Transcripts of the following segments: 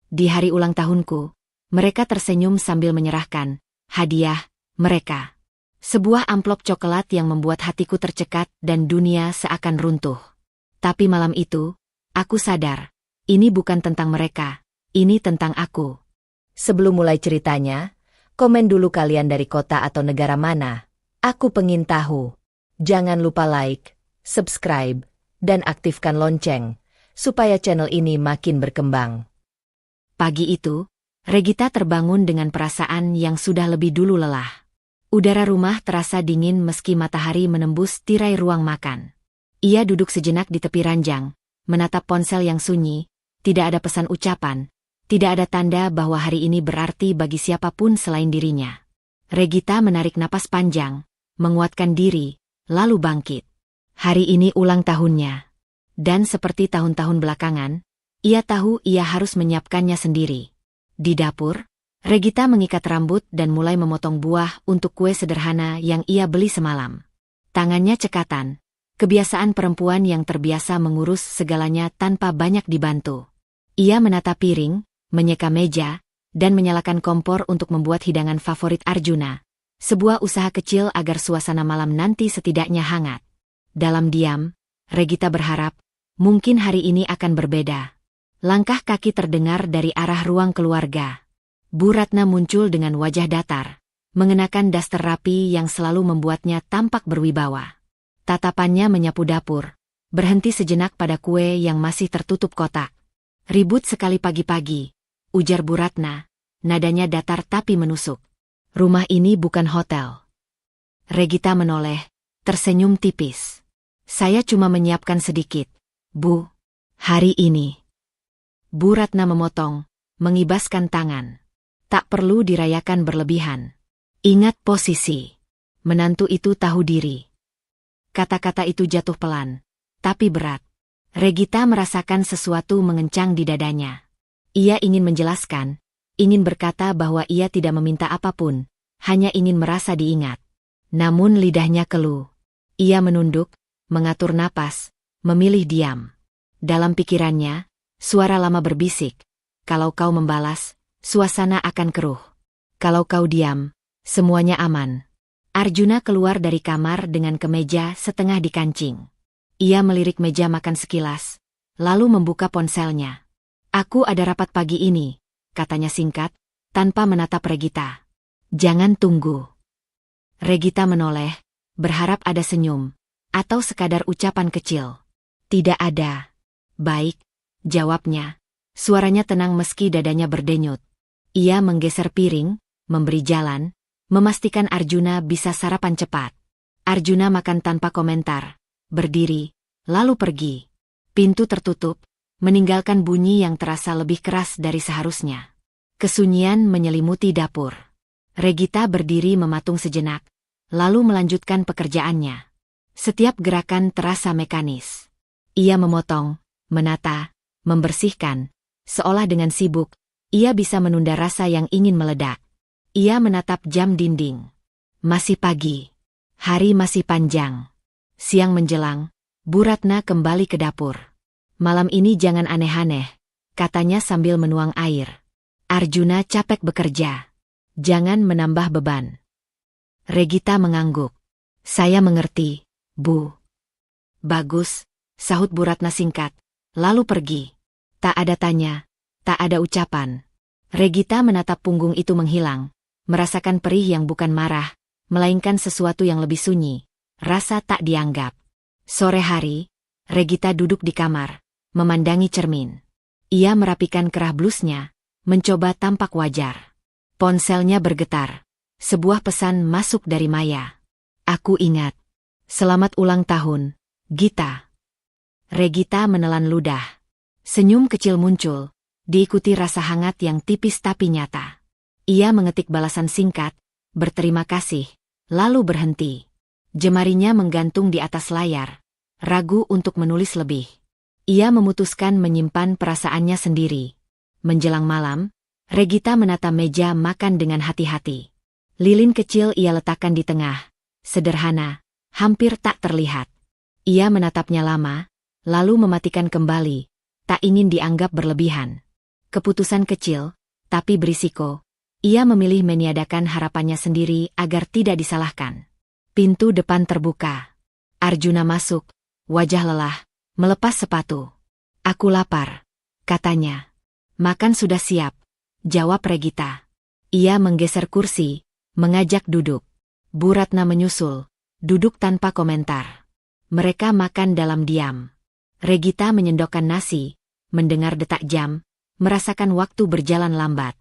Di hari ulang tahunku, mereka tersenyum sambil menyerahkan hadiah mereka. Sebuah amplop coklat yang membuat hatiku tercekat dan dunia seakan runtuh. Tapi malam itu, aku sadar, ini bukan tentang mereka, ini tentang aku. Sebelum mulai ceritanya, komen dulu kalian dari kota atau negara mana. Aku pengen tahu. Jangan lupa like, subscribe, dan aktifkan lonceng, supaya channel ini makin berkembang. Pagi itu, Regita terbangun dengan perasaan yang sudah lebih dulu lelah. Udara rumah terasa dingin meski matahari menembus tirai ruang makan. Ia duduk sejenak di tepi ranjang, menatap ponsel yang sunyi, tidak ada pesan ucapan, tidak ada tanda bahwa hari ini berarti bagi siapapun selain dirinya. Regita menarik napas panjang, menguatkan diri, lalu bangkit. Hari ini ulang tahunnya. Dan seperti tahun-tahun belakangan, ia tahu ia harus menyiapkannya sendiri. Di dapur, Regita mengikat rambut dan mulai memotong buah untuk kue sederhana yang ia beli semalam. Tangannya cekatan, kebiasaan perempuan yang terbiasa mengurus segalanya tanpa banyak dibantu. Ia menata piring, menyeka meja, dan menyalakan kompor untuk membuat hidangan favorit Arjuna. Sebuah usaha kecil agar suasana malam nanti setidaknya hangat. Dalam diam, Regita berharap, mungkin hari ini akan berbeda. Langkah kaki terdengar dari arah ruang keluarga. Bu Ratna muncul dengan wajah datar, mengenakan daster rapi yang selalu membuatnya tampak berwibawa. Tatapannya menyapu dapur, berhenti sejenak pada kue yang masih tertutup kotak. Ribut sekali pagi-pagi, ujar Bu Ratna, nadanya datar tapi menusuk. Rumah ini bukan hotel. Regita menoleh, tersenyum tipis. Saya cuma menyiapkan sedikit, Bu. Hari ini. Bu Ratna memotong, mengibaskan tangan. Tak perlu dirayakan berlebihan. Ingat posisi. Menantu itu tahu diri. Kata-kata itu jatuh pelan, tapi berat. Regita merasakan sesuatu mengencang di dadanya. Ia ingin menjelaskan, ingin berkata bahwa ia tidak meminta apapun, hanya ingin merasa diingat. Namun lidahnya keluh. Ia menunduk, mengatur napas, memilih diam. Dalam pikirannya, suara lama berbisik, kalau kau membalas, suasana akan keruh. Kalau kau diam, semuanya aman. Arjuna keluar dari kamar dengan kemeja setengah dikancing. Ia melirik meja makan sekilas, lalu membuka ponselnya. Aku ada rapat pagi ini, katanya singkat, tanpa menatap Regita. Jangan tunggu. Regita menoleh, berharap ada senyum, atau sekadar ucapan kecil. Tidak ada. Baik, jawabnya. Suaranya tenang meski dadanya berdenyut. Ia menggeser piring, memberi jalan, memastikan Arjuna bisa sarapan cepat. Arjuna makan tanpa komentar, berdiri, lalu pergi. Pintu tertutup, meninggalkan bunyi yang terasa lebih keras dari seharusnya. Kesunyian menyelimuti dapur. Regita berdiri mematung sejenak, lalu melanjutkan pekerjaannya. Setiap gerakan terasa mekanis. Ia memotong, menata, membersihkan, seolah dengan sibuk, ia bisa menunda rasa yang ingin meledak. Ia menatap jam dinding. Masih pagi. Hari masih panjang. Siang menjelang, Bu Ratna kembali ke dapur. Malam ini jangan aneh-aneh, katanya sambil menuang air. Arjuna capek bekerja. Jangan menambah beban. Regita mengangguk. Saya mengerti, Bu. Bagus, sahut Bu Ratna singkat, lalu pergi. Tak ada tanya. Tak ada ucapan. Regita menatap punggung itu menghilang, merasakan perih yang bukan marah, melainkan sesuatu yang lebih sunyi, rasa tak dianggap. Sore hari, Regita duduk di kamar, memandangi cermin. Ia merapikan kerah blusnya, mencoba tampak wajar. Ponselnya bergetar. Sebuah pesan masuk dari Maya. Aku ingat. Selamat ulang tahun, Gita. Regita menelan ludah. Senyum kecil muncul, diikuti rasa hangat yang tipis tapi nyata. Ia mengetik balasan singkat, berterima kasih, lalu berhenti. Jemarinya menggantung di atas layar, ragu untuk menulis lebih. Ia memutuskan menyimpan perasaannya sendiri. Menjelang malam, Regita menata meja makan dengan hati-hati. Lilin kecil ia letakkan di tengah, sederhana, hampir tak terlihat. Ia menatapnya lama, lalu mematikan kembali, tak ingin dianggap berlebihan. Keputusan kecil, tapi berisiko. Ia memilih meniadakan harapannya sendiri agar tidak disalahkan. Pintu depan terbuka. Arjuna masuk, wajah lelah, melepas sepatu. "Aku lapar," katanya. "Makan sudah siap," jawab Regita. Ia menggeser kursi, mengajak duduk. Bu Ratna menyusul, duduk tanpa komentar. Mereka makan dalam diam. Regita menyendokkan nasi, mendengar detak jam, merasakan waktu berjalan lambat.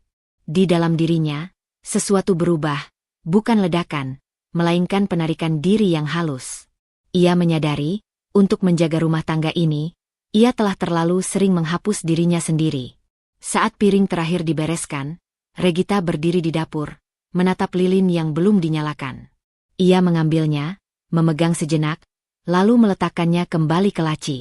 Di dalam dirinya, sesuatu berubah, bukan ledakan, melainkan penarikan diri yang halus. Ia menyadari, untuk menjaga rumah tangga ini, ia telah terlalu sering menghapus dirinya sendiri. Saat piring terakhir dibereskan, Regita berdiri di dapur, menatap lilin yang belum dinyalakan. Ia mengambilnya, memegang sejenak, lalu meletakkannya kembali ke laci.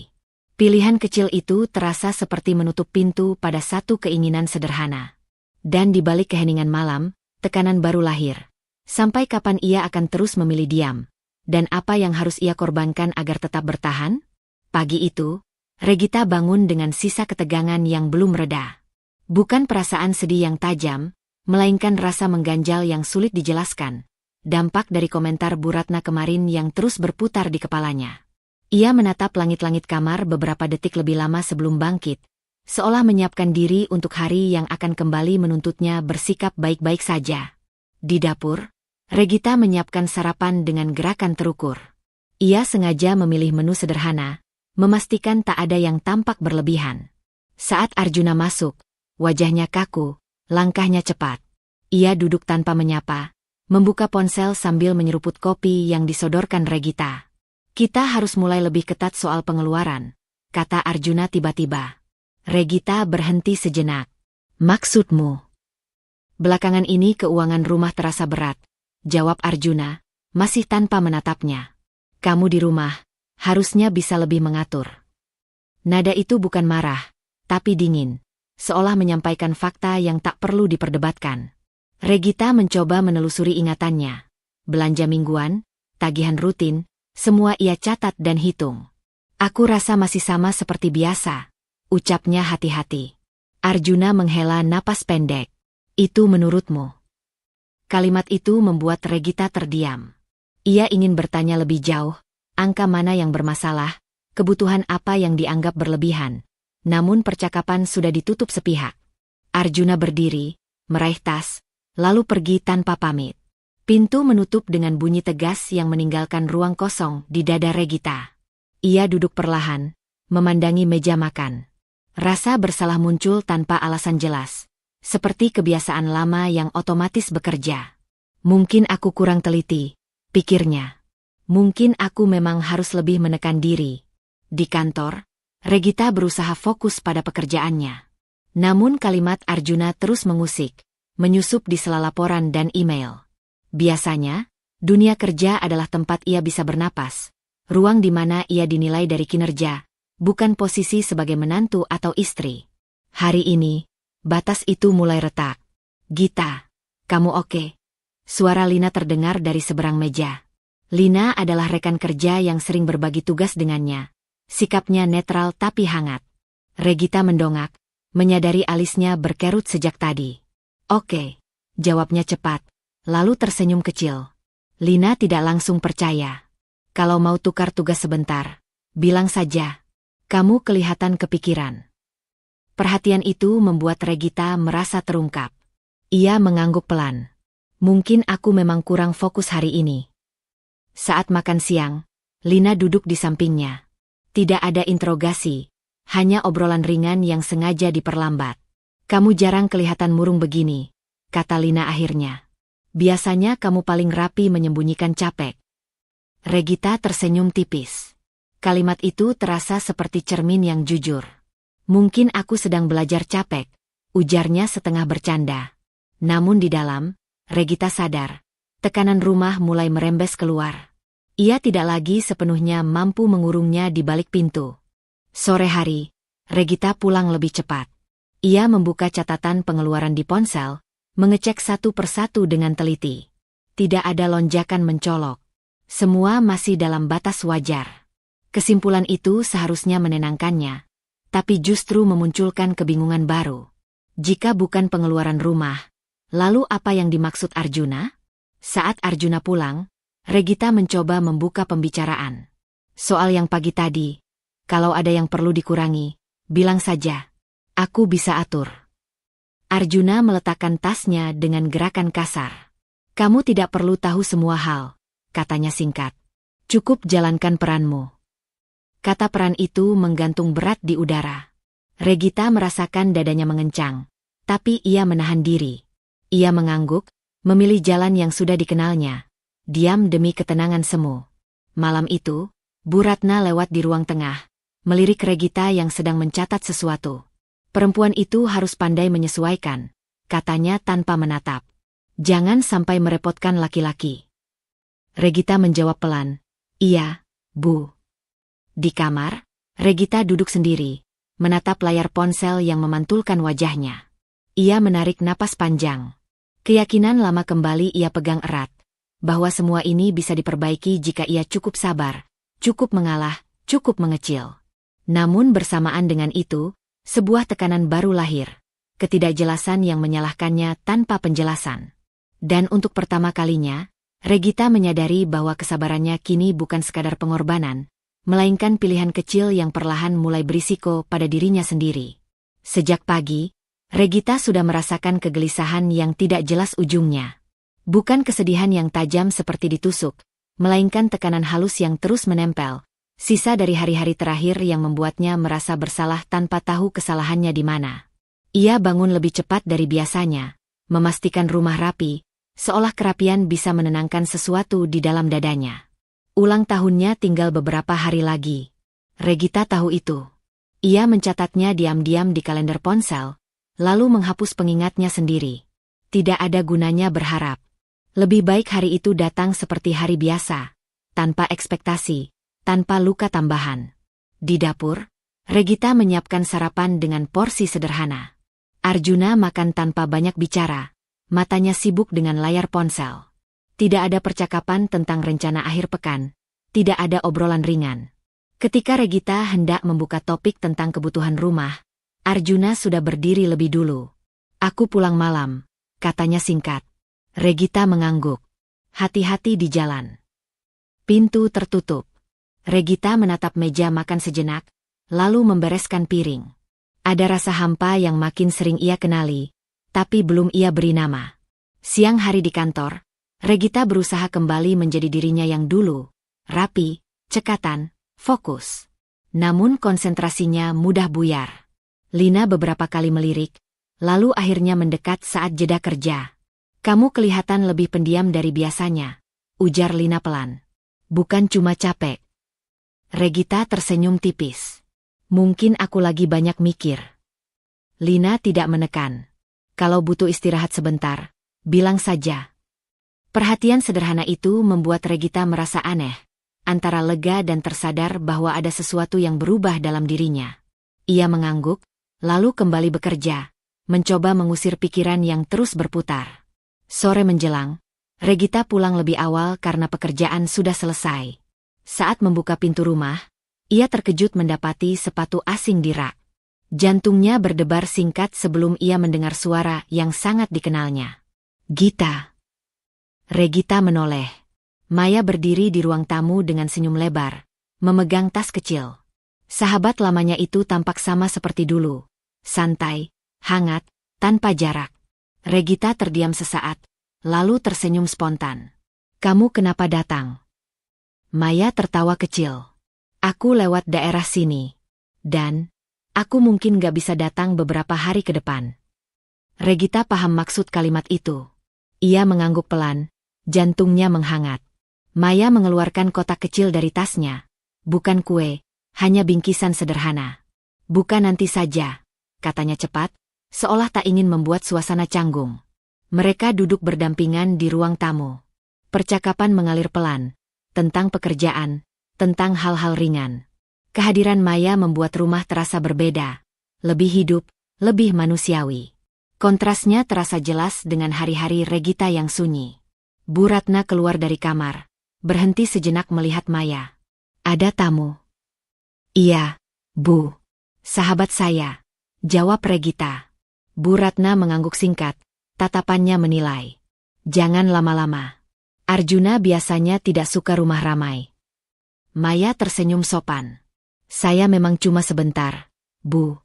Pilihan kecil itu terasa seperti menutup pintu pada satu keinginan sederhana. Dan di balik keheningan malam, tekanan baru lahir. Sampai kapan ia akan terus memilih diam? Dan apa yang harus ia korbankan agar tetap bertahan? Pagi itu, Regita bangun dengan sisa ketegangan yang belum reda. Bukan perasaan sedih yang tajam, melainkan rasa mengganjal yang sulit dijelaskan. Dampak dari komentar Bu Ratna kemarin yang terus berputar di kepalanya. Ia menatap langit-langit kamar beberapa detik lebih lama sebelum bangkit, seolah menyiapkan diri untuk hari yang akan kembali menuntutnya bersikap baik-baik saja. Di dapur, Regita menyiapkan sarapan dengan gerakan terukur. Ia sengaja memilih menu sederhana, memastikan tak ada yang tampak berlebihan. Saat Arjuna masuk, wajahnya kaku, langkahnya cepat. Ia duduk tanpa menyapa, membuka ponsel sambil menyeruput kopi yang disodorkan Regita. "Kita harus mulai lebih ketat soal pengeluaran," kata Arjuna tiba-tiba. Regita berhenti sejenak. "Maksudmu?" "Belakangan ini keuangan rumah terasa berat," jawab Arjuna, masih tanpa menatapnya. "Kamu di rumah, harusnya bisa lebih mengatur." Nada itu bukan marah, tapi dingin, seolah menyampaikan fakta yang tak perlu diperdebatkan. Regita mencoba menelusuri ingatannya. Belanja mingguan, tagihan rutin, semua ia catat dan hitung. "Aku rasa masih sama seperti biasa," ucapnya hati-hati. Arjuna menghela napas pendek. "Itu menurutmu?" Kalimat itu membuat Regita terdiam. Ia ingin bertanya lebih jauh, angka mana yang bermasalah, kebutuhan apa yang dianggap berlebihan. Namun percakapan sudah ditutup sepihak. Arjuna berdiri, meraih tas, lalu pergi tanpa pamit. Pintu menutup dengan bunyi tegas yang meninggalkan ruang kosong di dada Regita. Ia duduk perlahan, memandangi meja makan. Rasa bersalah muncul tanpa alasan jelas, seperti kebiasaan lama yang otomatis bekerja. "Mungkin aku kurang teliti," pikirnya. "Mungkin aku memang harus lebih menekan diri." Di kantor, Regita berusaha fokus pada pekerjaannya. Namun kalimat Arjuna terus mengusik, menyusup di sela laporan dan email. Biasanya, dunia kerja adalah tempat ia bisa bernapas, ruang di mana ia dinilai dari kinerja, bukan posisi sebagai menantu atau istri. Hari ini, batas itu mulai retak. "Gita, kamu oke?" Suara Lina terdengar dari seberang meja. Lina adalah rekan kerja yang sering berbagi tugas dengannya. Sikapnya netral tapi hangat. Regita mendongak, menyadari alisnya berkerut sejak tadi. "Oke," jawabnya cepat, lalu tersenyum kecil. Lina tidak langsung percaya. "Kalau mau tukar tugas sebentar, bilang saja. Kamu kelihatan kepikiran." Perhatian itu membuat Regita merasa terungkap. Ia mengangguk pelan. "Mungkin aku memang kurang fokus hari ini." Saat makan siang, Lina duduk di sampingnya. Tidak ada interogasi, hanya obrolan ringan yang sengaja diperlambat. "Kamu jarang kelihatan murung begini," kata Lina akhirnya. "Biasanya kamu paling rapi menyembunyikan capek." Regita tersenyum tipis. Kalimat itu terasa seperti cermin yang jujur. "Mungkin aku sedang belajar capek," ujarnya setengah bercanda. Namun di dalam, Regita sadar, tekanan rumah mulai merembes keluar. Ia tidak lagi sepenuhnya mampu mengurungnya di balik pintu. Sore hari, Regita pulang lebih cepat. Ia membuka catatan pengeluaran di ponsel, mengecek satu persatu dengan teliti. Tidak ada lonjakan mencolok. Semua masih dalam batas wajar. Kesimpulan itu seharusnya menenangkannya, tapi justru memunculkan kebingungan baru. Jika bukan pengeluaran rumah, lalu apa yang dimaksud Arjuna? Saat Arjuna pulang, Regita mencoba membuka pembicaraan. Soal yang pagi tadi, kalau ada yang perlu dikurangi, bilang saja. Aku bisa atur. Arjuna meletakkan tasnya dengan gerakan kasar. Kamu tidak perlu tahu semua hal, katanya singkat. Cukup jalankan peranmu. Kata peran itu menggantung berat di udara. Regita merasakan dadanya mengencang, tapi ia menahan diri. Ia mengangguk, memilih jalan yang sudah dikenalnya. Diam demi ketenangan semu. Malam itu, Bu Ratna lewat di ruang tengah, melirik Regita yang sedang mencatat sesuatu. Perempuan itu harus pandai menyesuaikan, katanya tanpa menatap. Jangan sampai merepotkan laki-laki. Regita menjawab pelan, iya, Bu. Di kamar, Regita duduk sendiri, menatap layar ponsel yang memantulkan wajahnya. Ia menarik napas panjang. Keyakinan lama kembali ia pegang erat, bahwa semua ini bisa diperbaiki jika ia cukup sabar, cukup mengalah, cukup mengecil. Namun bersamaan dengan itu, sebuah tekanan baru lahir, ketidakjelasan yang menyalahkannya tanpa penjelasan. Dan untuk pertama kalinya, Regita menyadari bahwa kesabarannya kini bukan sekadar pengorbanan, melainkan pilihan kecil yang perlahan mulai berisiko pada dirinya sendiri. Sejak pagi, Regita sudah merasakan kegelisahan yang tidak jelas ujungnya. Bukan kesedihan yang tajam seperti ditusuk, melainkan tekanan halus yang terus menempel, sisa dari hari-hari terakhir yang membuatnya merasa bersalah tanpa tahu kesalahannya di mana. Ia bangun lebih cepat dari biasanya, memastikan rumah rapi, seolah kerapian bisa menenangkan sesuatu di dalam dadanya. Ulang tahunnya tinggal beberapa hari lagi. Regita tahu itu. Ia mencatatnya diam-diam di kalender ponsel, lalu menghapus pengingatnya sendiri. Tidak ada gunanya berharap. Lebih baik hari itu datang seperti hari biasa, tanpa ekspektasi, tanpa luka tambahan. Di dapur, Regita menyiapkan sarapan dengan porsi sederhana. Arjuna makan tanpa banyak bicara, matanya sibuk dengan layar ponsel. Tidak ada percakapan tentang rencana akhir pekan, tidak ada obrolan ringan. Ketika Regita hendak membuka topik tentang kebutuhan rumah, Arjuna sudah berdiri lebih dulu. Aku pulang malam, katanya singkat. Regita mengangguk. Hati-hati di jalan. Pintu tertutup. Regita menatap meja makan sejenak, lalu membereskan piring. Ada rasa hampa yang makin sering ia kenali, tapi belum ia beri nama. Siang hari di kantor, Regita berusaha kembali menjadi dirinya yang dulu, rapi, cekatan, fokus. Namun konsentrasinya mudah buyar. Lina beberapa kali melirik, lalu akhirnya mendekat saat jeda kerja. Kamu kelihatan lebih pendiam dari biasanya, ujar Lina pelan. Bukan cuma capek. Regita tersenyum tipis. Mungkin aku lagi banyak mikir. Lina tidak menekan. Kalau butuh istirahat sebentar, bilang saja. Perhatian sederhana itu membuat Regita merasa aneh, antara lega dan tersadar bahwa ada sesuatu yang berubah dalam dirinya. Ia mengangguk, lalu kembali bekerja, mencoba mengusir pikiran yang terus berputar. Sore menjelang, Regita pulang lebih awal karena pekerjaan sudah selesai. Saat membuka pintu rumah, ia terkejut mendapati sepatu asing di rak. Jantungnya berdebar singkat sebelum ia mendengar suara yang sangat dikenalnya. Gita. Regita menoleh. Maya berdiri di ruang tamu dengan senyum lebar, memegang tas kecil. Sahabat lamanya itu tampak sama seperti dulu. Santai, hangat, tanpa jarak. Regita terdiam sesaat, lalu tersenyum spontan. Kamu kenapa datang? Maya tertawa kecil. Aku lewat daerah sini. Dan, aku mungkin gak bisa datang beberapa hari ke depan. Regita paham maksud kalimat itu. Ia mengangguk pelan, jantungnya menghangat. Maya mengeluarkan kotak kecil dari tasnya. Bukan kue, hanya bingkisan sederhana. Bukan nanti saja, katanya cepat, seolah tak ingin membuat suasana canggung. Mereka duduk berdampingan di ruang tamu. Percakapan mengalir pelan, tentang pekerjaan, tentang hal-hal ringan. Kehadiran Maya membuat rumah terasa berbeda, lebih hidup, lebih manusiawi. Kontrasnya terasa jelas dengan hari-hari Regita yang sunyi. Bu Ratna keluar dari kamar, berhenti sejenak melihat Maya. Ada tamu? Iya, Bu. Sahabat saya, jawab Regita. Bu Ratna mengangguk singkat, tatapannya menilai. Jangan lama-lama. Arjuna biasanya tidak suka rumah ramai. Maya tersenyum sopan. Saya memang cuma sebentar, Bu.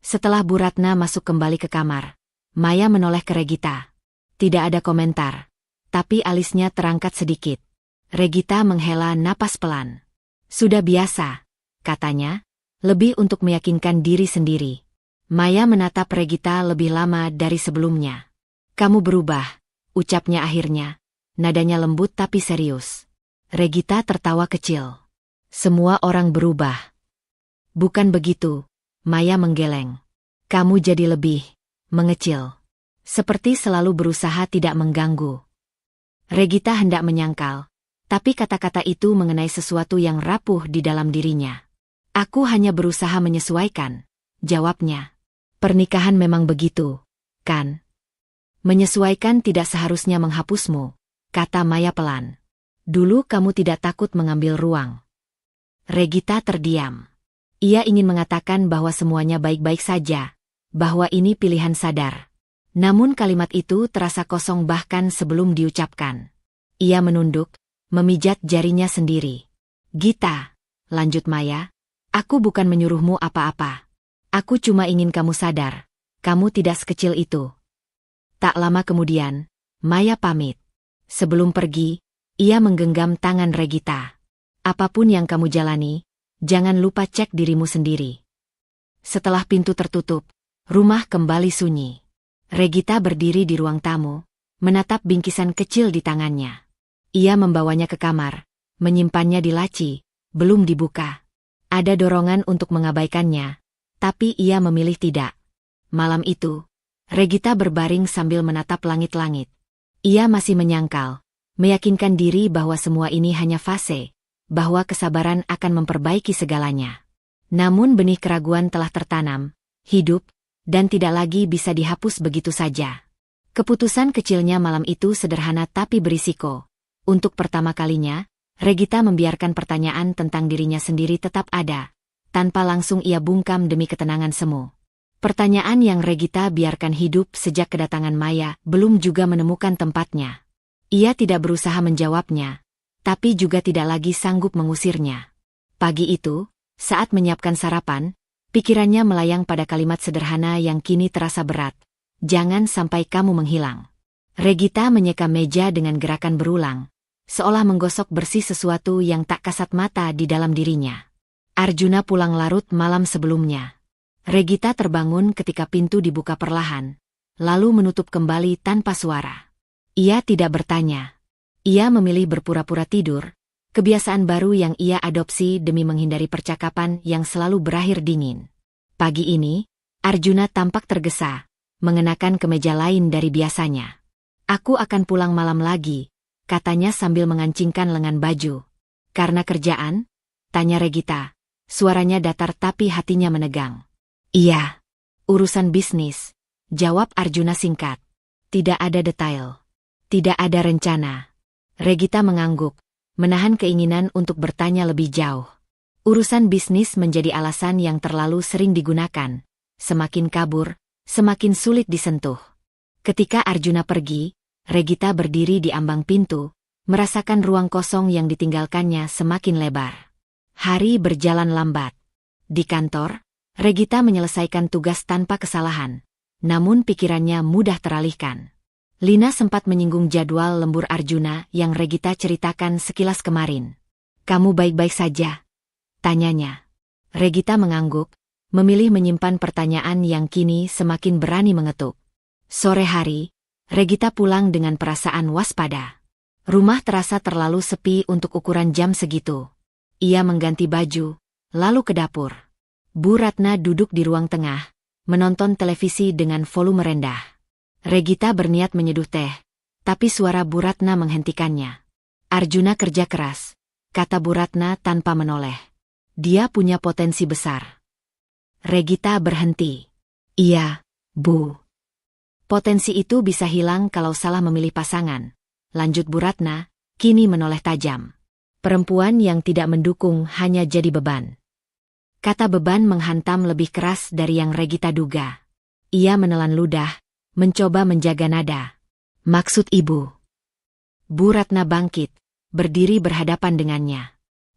Setelah Bu Ratna masuk kembali ke kamar, Maya menoleh ke Regita. Tidak ada komentar, tapi alisnya terangkat sedikit. Regita menghela napas pelan. Sudah biasa, katanya, lebih untuk meyakinkan diri sendiri. Maya menatap Regita lebih lama dari sebelumnya. Kamu berubah, ucapnya akhirnya. Nadanya lembut tapi serius. Regita tertawa kecil. Semua orang berubah. Bukan begitu, Maya menggeleng. Kamu jadi lebih mengecil. Seperti selalu berusaha tidak mengganggu. Regita hendak menyangkal, tapi kata-kata itu mengenai sesuatu yang rapuh di dalam dirinya. Aku hanya berusaha menyesuaikan, jawabnya. Pernikahan memang begitu, kan? Menyesuaikan tidak seharusnya menghapusmu, kata Maya pelan. Dulu kamu tidak takut mengambil ruang. Regita terdiam. Ia ingin mengatakan bahwa semuanya baik-baik saja, bahwa ini pilihan sadar. Namun kalimat itu terasa kosong bahkan sebelum diucapkan. Ia menunduk, memijat jarinya sendiri. Gita, lanjut Maya, aku bukan menyuruhmu apa-apa. Aku cuma ingin kamu sadar, kamu tidak sekecil itu. Tak lama kemudian, Maya pamit. Sebelum pergi, ia menggenggam tangan Regita. Apapun yang kamu jalani, jangan lupa cek dirimu sendiri. Setelah pintu tertutup, rumah kembali sunyi. Regita berdiri di ruang tamu, menatap bingkisan kecil di tangannya. Ia membawanya ke kamar, menyimpannya di laci, belum dibuka. Ada dorongan untuk mengabaikannya, tapi ia memilih tidak. Malam itu, Regita berbaring sambil menatap langit-langit. Ia masih menyangkal, meyakinkan diri bahwa semua ini hanya fase, bahwa kesabaran akan memperbaiki segalanya. Namun benih keraguan telah tertanam, hidup, dan tidak lagi bisa dihapus begitu saja. Keputusan kecilnya malam itu sederhana tapi berisiko. Untuk pertama kalinya, Regita membiarkan pertanyaan tentang dirinya sendiri tetap ada, tanpa langsung ia bungkam demi ketenangan semu. Pertanyaan yang Regita biarkan hidup sejak kedatangan Maya belum juga menemukan tempatnya. Ia tidak berusaha menjawabnya, tapi juga tidak lagi sanggup mengusirnya. Pagi itu, saat menyiapkan sarapan, pikirannya melayang pada kalimat sederhana yang kini terasa berat. Jangan sampai kamu menghilang. Regita menyeka meja dengan gerakan berulang, seolah menggosok bersih sesuatu yang tak kasat mata di dalam dirinya. Arjuna pulang larut malam sebelumnya. Regita terbangun ketika pintu dibuka perlahan, lalu menutup kembali tanpa suara. Ia tidak bertanya. Ia memilih berpura-pura tidur, kebiasaan baru yang ia adopsi demi menghindari percakapan yang selalu berakhir dingin. Pagi ini, Arjuna tampak tergesa, mengenakan kemeja lain dari biasanya. Aku akan pulang malam lagi, katanya sambil mengancingkan lengan baju. Karena kerjaan? Tanya Regita. Suaranya datar tapi hatinya menegang. Iya, urusan bisnis, jawab Arjuna singkat. Tidak ada detail. Tidak ada rencana. Regita mengangguk, menahan keinginan untuk bertanya lebih jauh. Urusan bisnis menjadi alasan yang terlalu sering digunakan. Semakin kabur, semakin sulit disentuh. Ketika Arjuna pergi, Regita berdiri di ambang pintu, merasakan ruang kosong yang ditinggalkannya semakin lebar. Hari berjalan lambat. Di kantor, Regita menyelesaikan tugas tanpa kesalahan, namun pikirannya mudah teralihkan. Lina sempat menyinggung jadwal lembur Arjuna yang Regita ceritakan sekilas kemarin. Kamu baik-baik saja? Tanyanya. Regita mengangguk, memilih menyimpan pertanyaan yang kini semakin berani mengetuk. Sore hari, Regita pulang dengan perasaan waspada. Rumah terasa terlalu sepi untuk ukuran jam segitu. Ia mengganti baju, lalu ke dapur. Bu Ratna duduk di ruang tengah, menonton televisi dengan volume rendah. Regita berniat menyeduh teh, tapi suara Bu Ratna menghentikannya. Arjuna kerja keras, kata Bu Ratna tanpa menoleh. Dia punya potensi besar. Regita berhenti. Iya, Bu. Potensi itu bisa hilang kalau salah memilih pasangan, lanjut Bu Ratna, kini menoleh tajam. Perempuan yang tidak mendukung hanya jadi beban. Kata beban menghantam lebih keras dari yang Regita duga. Ia menelan ludah, mencoba menjaga nada. Maksud ibu? Bu Ratna bangkit, berdiri berhadapan dengannya.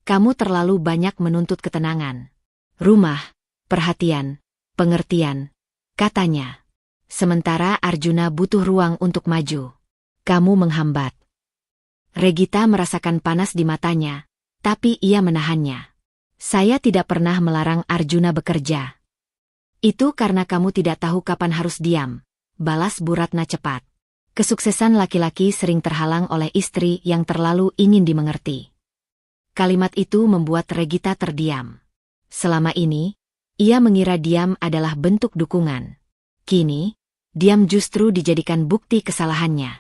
Kamu terlalu banyak menuntut ketenangan. Rumah, perhatian, pengertian, katanya. Sementara Arjuna butuh ruang untuk maju. Kamu menghambat. Regita merasakan panas di matanya, tapi ia menahannya. Saya tidak pernah melarang Arjuna bekerja. Itu karena kamu tidak tahu kapan harus diam, balas Bu Ratna cepat. Kesuksesan laki-laki sering terhalang oleh istri yang terlalu ingin dimengerti. Kalimat itu membuat Regita terdiam. Selama ini, ia mengira diam adalah bentuk dukungan. Kini, diam justru dijadikan bukti kesalahannya.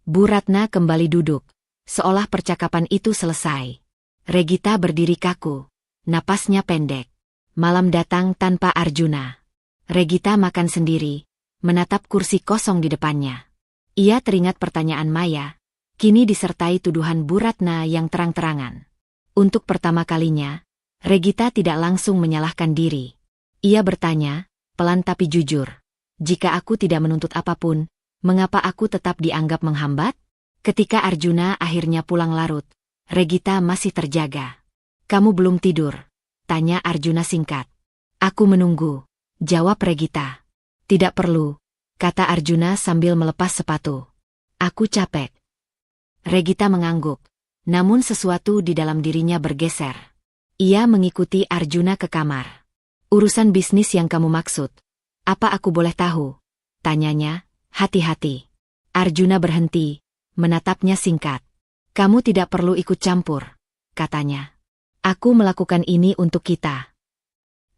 Bu Ratna kembali duduk, seolah percakapan itu selesai. Regita berdiri kaku, napasnya pendek. Malam datang tanpa Arjuna. Regita makan sendiri, menatap kursi kosong di depannya. Ia teringat pertanyaan Maya, kini disertai tuduhan Bu Ratna yang terang-terangan. Untuk pertama kalinya, Regita tidak langsung menyalahkan diri. Ia bertanya, pelan tapi jujur. Jika aku tidak menuntut apapun, mengapa aku tetap dianggap menghambat? Ketika Arjuna akhirnya pulang larut, Regita masih terjaga. Kamu belum tidur? Tanya Arjuna singkat. Aku menunggu, jawab Regita. Tidak perlu, kata Arjuna sambil melepas sepatu. Aku capek. Regita mengangguk, namun sesuatu di dalam dirinya bergeser. Ia mengikuti Arjuna ke kamar. Urusan bisnis yang kamu maksud, apa aku boleh tahu? Tanyanya, hati-hati. Arjuna berhenti, menatapnya singkat. Kamu tidak perlu ikut campur, katanya. Aku melakukan ini untuk kita.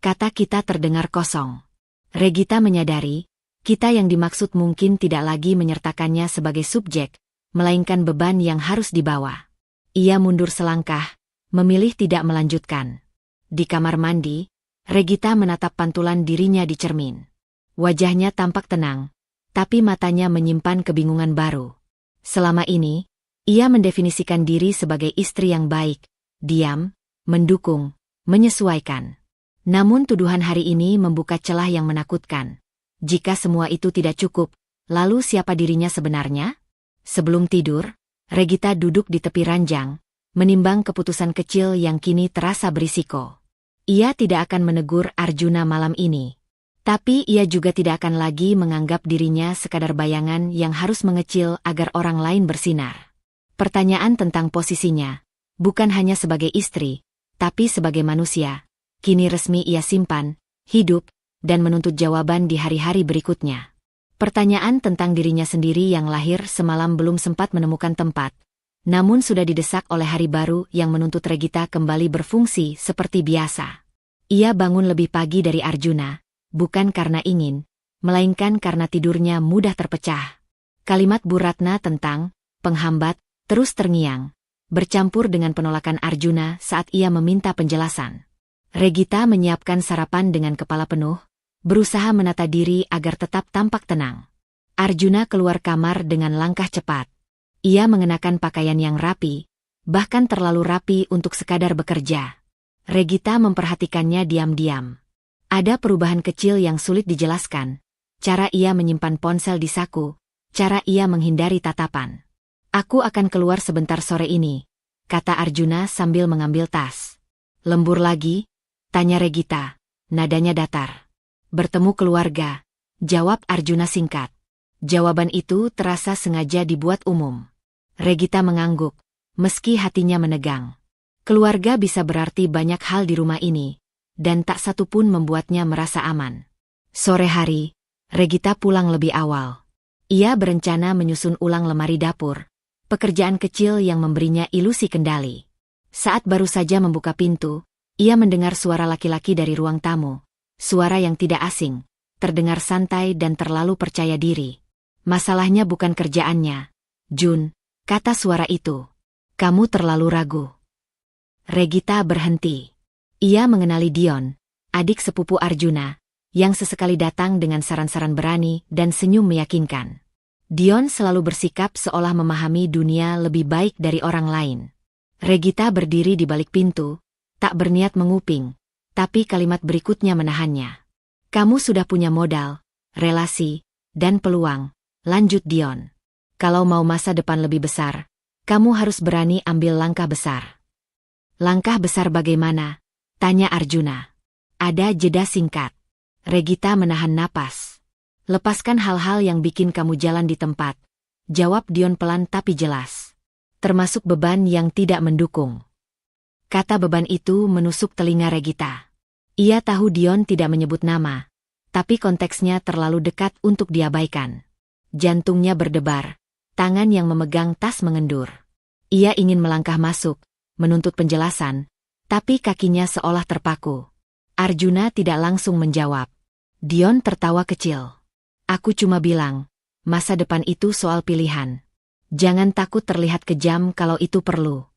Kata kita terdengar kosong. Regita menyadari, kita yang dimaksud mungkin tidak lagi menyertakannya sebagai subjek, melainkan beban yang harus dibawa. Ia mundur selangkah, memilih tidak melanjutkan. Di kamar mandi, Regita menatap pantulan dirinya di cermin. Wajahnya tampak tenang, tapi matanya menyimpan kebingungan baru. Selama ini, ia mendefinisikan diri sebagai istri yang baik, diam, mendukung, menyesuaikan. Namun tuduhan hari ini membuka celah yang menakutkan. Jika semua itu tidak cukup, lalu siapa dirinya sebenarnya? Sebelum tidur, Regita duduk di tepi ranjang, menimbang keputusan kecil yang kini terasa berisiko. Ia tidak akan menegur Arjuna malam ini. Tapi ia juga tidak akan lagi menganggap dirinya sekadar bayangan yang harus mengecil agar orang lain bersinar. Pertanyaan tentang posisinya, bukan hanya sebagai istri, tapi sebagai manusia, kini resmi ia simpan, hidup, dan menuntut jawaban di hari-hari berikutnya. Pertanyaan tentang dirinya sendiri yang lahir semalam belum sempat menemukan tempat, namun sudah didesak oleh hari baru yang menuntut Regita kembali berfungsi seperti biasa. Ia bangun lebih pagi dari Arjuna, bukan karena ingin, melainkan karena tidurnya mudah terpecah. Kalimat Bu Ratna tentang penghambat terus terngiang, bercampur dengan penolakan Arjuna saat ia meminta penjelasan. Regita menyiapkan sarapan dengan kepala penuh, berusaha menata diri agar tetap tampak tenang. Arjuna keluar kamar dengan langkah cepat. Ia mengenakan pakaian yang rapi, bahkan terlalu rapi untuk sekadar bekerja. Regita memperhatikannya diam-diam. Ada perubahan kecil yang sulit dijelaskan. Cara ia menyimpan ponsel di saku, cara ia menghindari tatapan. Aku akan keluar sebentar sore ini, kata Arjuna sambil mengambil tas. Lembur lagi? Tanya Regita, nadanya datar. Bertemu keluarga, jawab Arjuna singkat. Jawaban itu terasa sengaja dibuat umum. Regita mengangguk, meski hatinya menegang. Keluarga bisa berarti banyak hal di rumah ini, dan tak satu pun membuatnya merasa aman. Sore hari, Regita pulang lebih awal. Ia berencana menyusun ulang lemari dapur, pekerjaan kecil yang memberinya ilusi kendali. Saat baru saja membuka pintu, ia mendengar suara laki-laki dari ruang tamu. Suara yang tidak asing, terdengar santai dan terlalu percaya diri. Masalahnya bukan kerjaannya, Jun, kata suara itu. Kamu terlalu ragu. Regita berhenti. Ia mengenali Dion, adik sepupu Arjuna, yang sesekali datang dengan saran-saran berani dan senyum meyakinkan. Dion selalu bersikap seolah memahami dunia lebih baik dari orang lain. Regita berdiri di balik pintu, tak berniat menguping, tapi kalimat berikutnya menahannya. Kamu sudah punya modal, relasi, dan peluang, lanjut Dion. Kalau mau masa depan lebih besar, kamu harus berani ambil langkah besar. Langkah besar bagaimana? Tanya Arjuna. Ada jeda singkat. Regita menahan napas. Lepaskan hal-hal yang bikin kamu jalan di tempat. Jawab Dion pelan tapi jelas. Termasuk beban yang tidak mendukung. Kata beban itu menusuk telinga Regita. Ia tahu Dion tidak menyebut nama, tapi konteksnya terlalu dekat untuk diabaikan. Jantungnya berdebar, tangan yang memegang tas mengendur. Ia ingin melangkah masuk, menuntut penjelasan, tapi kakinya seolah terpaku. Arjuna tidak langsung menjawab. Dion tertawa kecil. Aku cuma bilang, masa depan itu soal pilihan. Jangan takut terlihat kejam kalau itu perlu.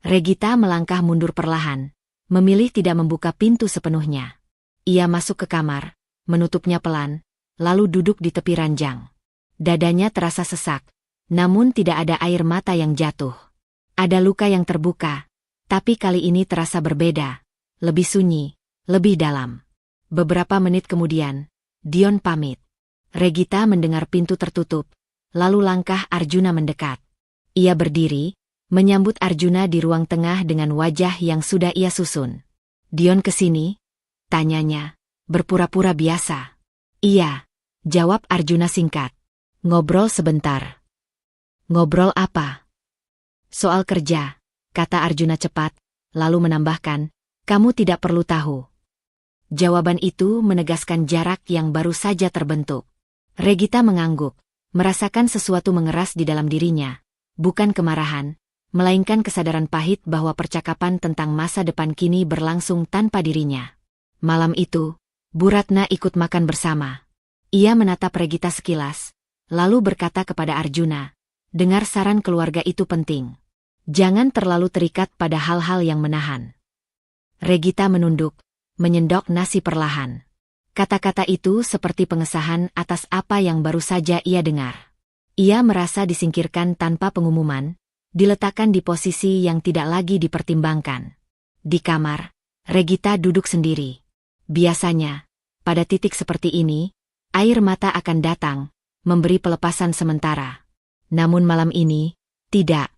Regita melangkah mundur perlahan, memilih tidak membuka pintu sepenuhnya. Ia masuk ke kamar, menutupnya pelan, lalu duduk di tepi ranjang. Dadanya terasa sesak, namun tidak ada air mata yang jatuh. Ada luka yang terbuka, tapi kali ini terasa berbeda, lebih sunyi, lebih dalam. Beberapa menit kemudian, Dion pamit. Regita mendengar pintu tertutup, lalu langkah Arjuna mendekat. Ia berdiri, menyambut Arjuna di ruang tengah dengan wajah yang sudah ia susun. Dion kesini? Tanyanya, berpura-pura biasa. Iya, jawab Arjuna singkat. Ngobrol sebentar. Ngobrol apa? Soal kerja, kata Arjuna cepat, lalu menambahkan, kamu tidak perlu tahu. Jawaban itu menegaskan jarak yang baru saja terbentuk. Regita mengangguk, merasakan sesuatu mengeras di dalam dirinya, bukan kemarahan, melainkan kesadaran pahit bahwa percakapan tentang masa depan kini berlangsung tanpa dirinya. Malam itu, Bu Ratna ikut makan bersama. Ia menatap Regita sekilas, lalu berkata kepada Arjuna, dengar saran keluarga itu penting. Jangan terlalu terikat pada hal-hal yang menahan. Regita menunduk, menyendok nasi perlahan. Kata-kata itu seperti pengesahan atas apa yang baru saja ia dengar. Ia merasa disingkirkan tanpa pengumuman, diletakkan di posisi yang tidak lagi dipertimbangkan. Di kamar, Regita duduk sendiri. Biasanya, pada titik seperti ini, air mata akan datang, memberi pelepasan sementara. Namun malam ini, tidak.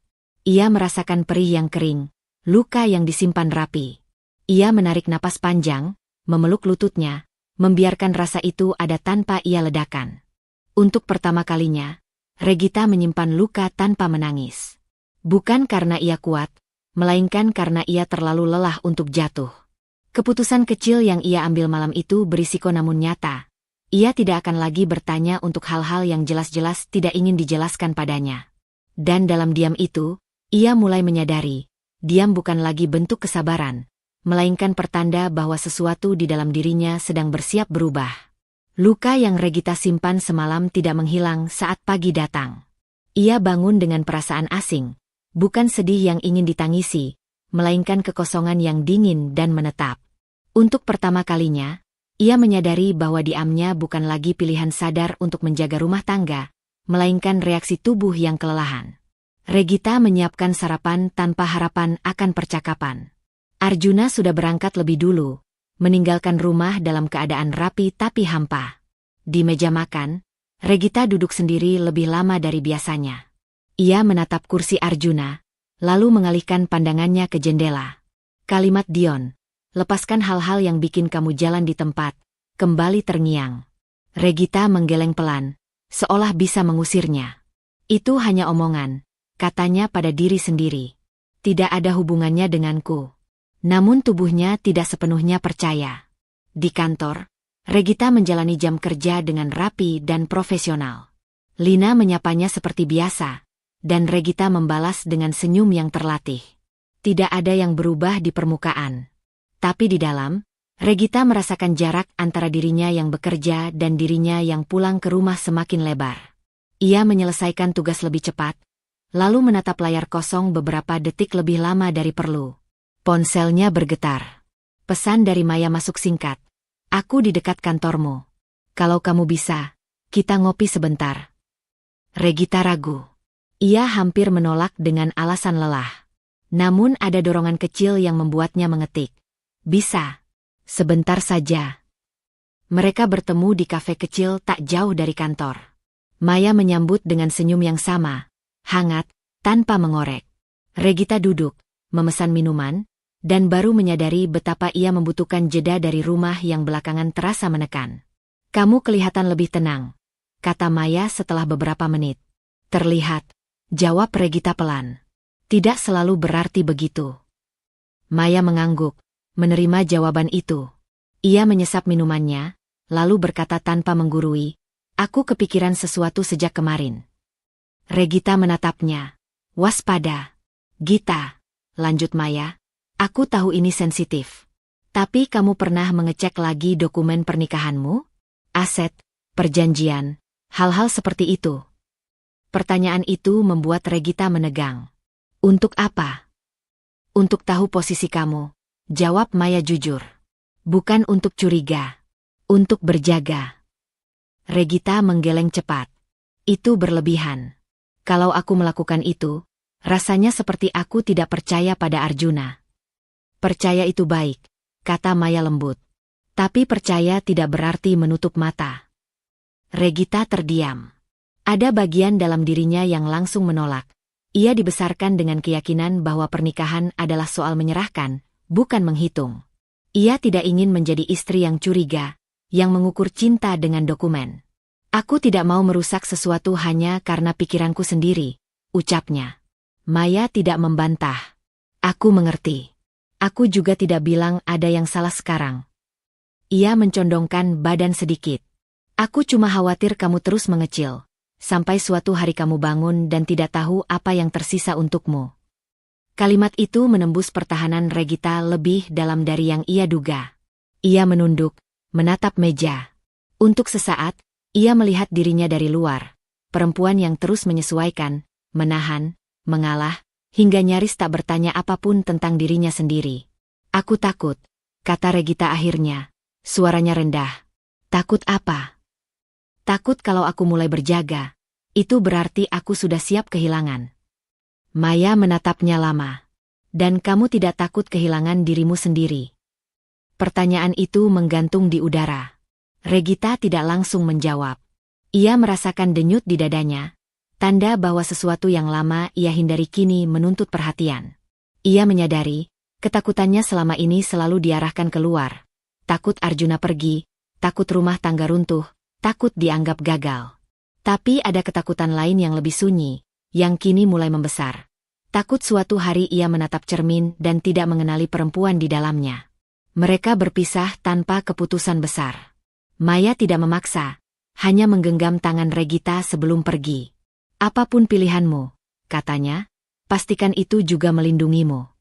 Ia merasakan perih yang kering, luka yang disimpan rapi. Ia menarik napas panjang, memeluk lututnya, membiarkan rasa itu ada tanpa ia ledakan. Untuk pertama kalinya, Regita menyimpan luka tanpa menangis. Bukan karena ia kuat, melainkan karena ia terlalu lelah untuk jatuh. Keputusan kecil yang ia ambil malam itu berisiko namun nyata. Ia tidak akan lagi bertanya untuk hal-hal yang jelas-jelas tidak ingin dijelaskan padanya. Dan dalam diam itu, ia mulai menyadari, diam bukan lagi bentuk kesabaran, melainkan pertanda bahwa sesuatu di dalam dirinya sedang bersiap berubah. Luka yang Regita simpan semalam tidak menghilang saat pagi datang. Ia bangun dengan perasaan asing, bukan sedih yang ingin ditangisi, melainkan kekosongan yang dingin dan menetap. Untuk pertama kalinya, ia menyadari bahwa diamnya bukan lagi pilihan sadar untuk menjaga rumah tangga, melainkan reaksi tubuh yang kelelahan. Regita menyiapkan sarapan tanpa harapan akan percakapan. Arjuna sudah berangkat lebih dulu, meninggalkan rumah dalam keadaan rapi tapi hampa. Di meja makan, Regita duduk sendiri lebih lama dari biasanya. Ia menatap kursi Arjuna, lalu mengalihkan pandangannya ke jendela. Kalimat Dion, lepaskan hal-hal yang bikin kamu jalan di tempat, kembali terngiang. Regita menggeleng pelan, seolah bisa mengusirnya. Itu hanya omongan, katanya pada diri sendiri. Tidak ada hubungannya denganku. Namun tubuhnya tidak sepenuhnya percaya. Di kantor, Regita menjalani jam kerja dengan rapi dan profesional. Lina menyapanya seperti biasa, dan Regita membalas dengan senyum yang terlatih. Tidak ada yang berubah di permukaan. Tapi di dalam, Regita merasakan jarak antara dirinya yang bekerja dan dirinya yang pulang ke rumah semakin lebar. Ia menyelesaikan tugas lebih cepat, lalu menatap layar kosong beberapa detik lebih lama dari perlu. Ponselnya bergetar. Pesan dari Maya masuk singkat. Aku di dekat kantormu. Kalau kamu bisa, kita ngopi sebentar. Regita ragu. Ia hampir menolak dengan alasan lelah. Namun ada dorongan kecil yang membuatnya mengetik. Bisa. Sebentar saja. Mereka bertemu di kafe kecil tak jauh dari kantor. Maya menyambut dengan senyum yang sama, hangat, tanpa mengorek. Regita duduk, memesan minuman, dan baru menyadari betapa ia membutuhkan jeda dari rumah yang belakangan terasa menekan. "Kamu kelihatan lebih tenang," kata Maya setelah beberapa menit. "Terlihat," jawab Regita pelan. "Tidak selalu berarti begitu." Maya mengangguk, menerima jawaban itu. Ia menyesap minumannya, lalu berkata tanpa menggurui, "Aku kepikiran sesuatu sejak kemarin." Regita menatapnya. "Waspada, Gita," lanjut Maya. "Aku tahu ini sensitif. Tapi kamu pernah mengecek lagi dokumen pernikahanmu? Aset, perjanjian, hal-hal seperti itu." Pertanyaan itu membuat Regita menegang. "Untuk apa?" "Untuk tahu posisi kamu," jawab Maya jujur. "Bukan untuk curiga. Untuk berjaga." Regita menggeleng cepat. "Itu berlebihan. Kalau aku melakukan itu, rasanya seperti aku tidak percaya pada Arjuna." "Percaya itu baik," kata Maya lembut. "Tapi percaya tidak berarti menutup mata." Regita terdiam. Ada bagian dalam dirinya yang langsung menolak. Ia dibesarkan dengan keyakinan bahwa pernikahan adalah soal menyerahkan, bukan menghitung. Ia tidak ingin menjadi istri yang curiga, yang mengukur cinta dengan dokumen. "Aku tidak mau merusak sesuatu hanya karena pikiranku sendiri," ucapnya. Maya tidak membantah. "Aku mengerti. Aku juga tidak bilang ada yang salah sekarang." Ia mencondongkan badan sedikit. "Aku cuma khawatir kamu terus mengecil, sampai suatu hari kamu bangun dan tidak tahu apa yang tersisa untukmu." Kalimat itu menembus pertahanan Regita lebih dalam dari yang ia duga. Ia menunduk, menatap meja. Untuk sesaat, ia melihat dirinya dari luar. Perempuan yang terus menyesuaikan, menahan, mengalah, hingga nyaris tak bertanya apapun tentang dirinya sendiri. "Aku takut," kata Regita akhirnya. Suaranya rendah. "Takut apa?" "Takut kalau aku mulai berjaga. Itu berarti aku sudah siap kehilangan." Maya menatapnya lama. "Dan kamu tidak takut kehilangan dirimu sendiri?" Pertanyaan itu menggantung di udara. Regita tidak langsung menjawab. Ia merasakan denyut di dadanya, tanda bahwa sesuatu yang lama ia hindari kini menuntut perhatian. Ia menyadari, ketakutannya selama ini selalu diarahkan keluar. Takut Arjuna pergi, takut rumah tangga runtuh, takut dianggap gagal. Tapi ada ketakutan lain yang lebih sunyi, yang kini mulai membesar. Takut suatu hari ia menatap cermin dan tidak mengenali perempuan di dalamnya. Mereka berpisah tanpa keputusan besar. Maya tidak memaksa, hanya menggenggam tangan Regita sebelum pergi. "Apapun pilihanmu," katanya, "pastikan itu juga melindungimu."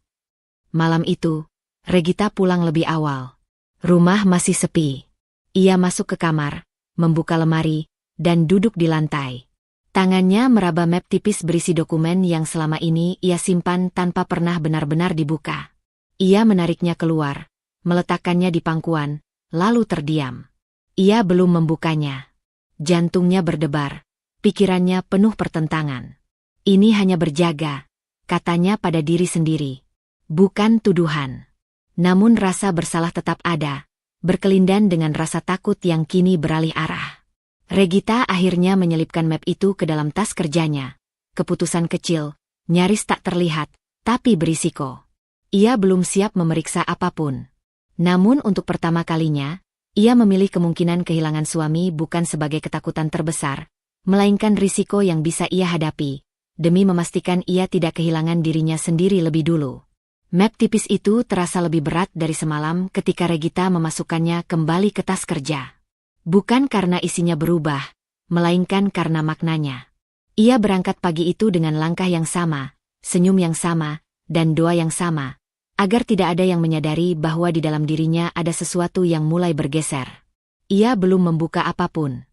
Malam itu, Regita pulang lebih awal. Rumah masih sepi. Ia masuk ke kamar, membuka lemari, dan duduk di lantai. Tangannya meraba map tipis berisi dokumen yang selama ini ia simpan tanpa pernah benar-benar dibuka. Ia menariknya keluar, meletakkannya di pangkuan, lalu terdiam. Ia belum membukanya. Jantungnya berdebar, pikirannya penuh pertentangan. "Ini hanya berjaga," katanya pada diri sendiri. Bukan tuduhan. Namun rasa bersalah tetap ada, berkelindan dengan rasa takut yang kini beralih arah. Regita akhirnya menyelipkan map itu ke dalam tas kerjanya. Keputusan kecil, nyaris tak terlihat, tapi berisiko. Ia belum siap memeriksa apapun. Namun untuk pertama kalinya, ia memilih kemungkinan kehilangan suami bukan sebagai ketakutan terbesar, melainkan risiko yang bisa ia hadapi, demi memastikan ia tidak kehilangan dirinya sendiri lebih dulu. Map tipis itu terasa lebih berat dari semalam ketika Regita memasukkannya kembali ke tas kerja. Bukan karena isinya berubah, melainkan karena maknanya. Ia berangkat pagi itu dengan langkah yang sama, senyum yang sama, dan doa yang sama, agar tidak ada yang menyadari bahwa di dalam dirinya ada sesuatu yang mulai bergeser. Ia belum membuka apapun.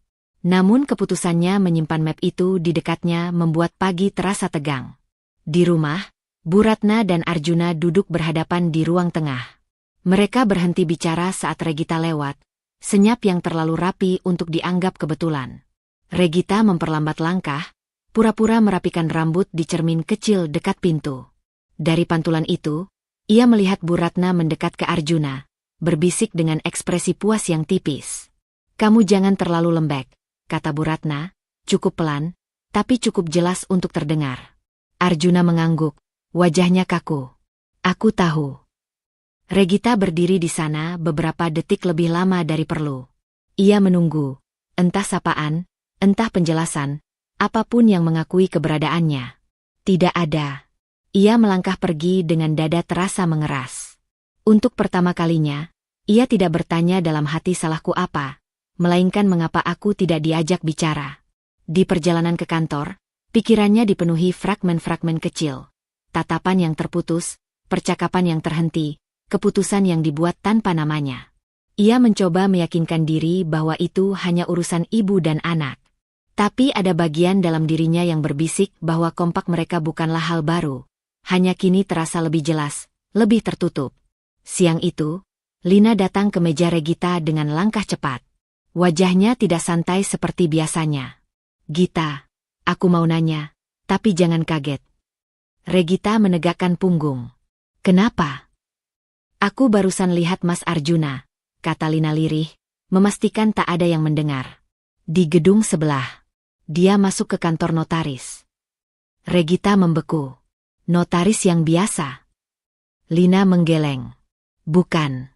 Namun keputusannya menyimpan map itu di dekatnya membuat pagi terasa tegang. Di rumah, Bu Ratna dan Arjuna duduk berhadapan di ruang tengah. Mereka berhenti bicara saat Regita lewat. Senyap yang terlalu rapi untuk dianggap kebetulan. Regita memperlambat langkah, pura-pura merapikan rambut di cermin kecil dekat pintu. Dari pantulan itu, ia melihat Bu Ratna mendekat ke Arjuna, berbisik dengan ekspresi puas yang tipis. Kamu jangan terlalu lembek, kata Bu Ratna, cukup pelan, tapi cukup jelas untuk terdengar. Arjuna mengangguk, wajahnya kaku. Aku tahu. Regita berdiri di sana beberapa detik lebih lama dari perlu. Ia menunggu, entah sapaan, entah penjelasan, apapun yang mengakui keberadaannya. Tidak ada. Ia melangkah pergi dengan dada terasa mengeras. Untuk pertama kalinya, ia tidak bertanya dalam hati salahku apa, melainkan mengapa aku tidak diajak bicara. Di perjalanan ke kantor, pikirannya dipenuhi fragmen-fragmen kecil. Tatapan yang terputus, percakapan yang terhenti, keputusan yang dibuat tanpa namanya. Ia mencoba meyakinkan diri bahwa itu hanya urusan ibu dan anak. Tapi ada bagian dalam dirinya yang berbisik bahwa kompak mereka bukanlah hal baru. Hanya kini terasa lebih jelas, lebih tertutup. Siang itu, Lina datang ke meja Regita dengan langkah cepat. Wajahnya tidak santai seperti biasanya. Gita, aku mau nanya, tapi jangan kaget. Regita menegakkan punggung. Kenapa? Aku barusan lihat Mas Arjuna, kata Lina lirih, memastikan tak ada yang mendengar. Di gedung sebelah. Dia masuk ke kantor notaris. Regita membeku. Notaris yang biasa. Lina menggeleng. Bukan.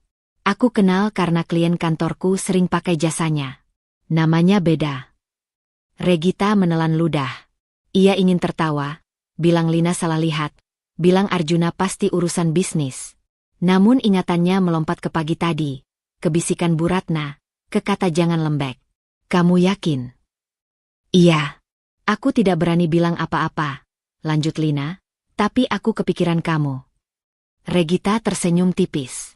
Aku kenal karena klien kantorku sering pakai jasanya. Namanya beda. Regita menelan ludah. Ia ingin tertawa, bilang Lina salah lihat, bilang Arjuna pasti urusan bisnis. Namun ingatannya melompat ke pagi tadi, ke bisikan Bu Ratna, ke kata jangan lembek. Kamu yakin? Iya. Aku tidak berani bilang apa-apa, lanjut Lina, tapi aku kepikiran kamu. Regita tersenyum tipis.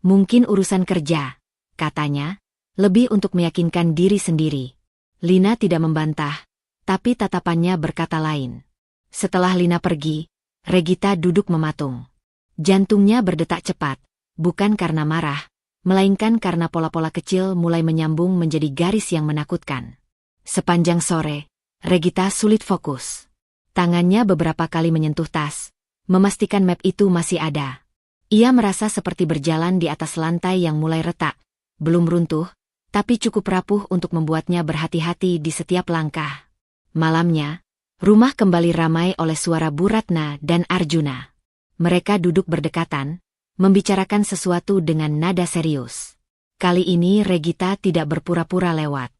Mungkin urusan kerja, katanya, lebih untuk meyakinkan diri sendiri. Lina tidak membantah, tapi tatapannya berkata lain. Setelah Lina pergi, Regita duduk mematung. Jantungnya berdetak cepat, bukan karena marah, melainkan karena pola-pola kecil mulai menyambung menjadi garis yang menakutkan. Sepanjang sore, Regita sulit fokus. Tangannya beberapa kali menyentuh tas, memastikan map itu masih ada. Ia merasa seperti berjalan di atas lantai yang mulai retak, belum runtuh, tapi cukup rapuh untuk membuatnya berhati-hati di setiap langkah. Malamnya, rumah kembali ramai oleh suara Bu Ratna dan Arjuna. Mereka duduk berdekatan, membicarakan sesuatu dengan nada serius. Kali ini Regita tidak berpura-pura lewat.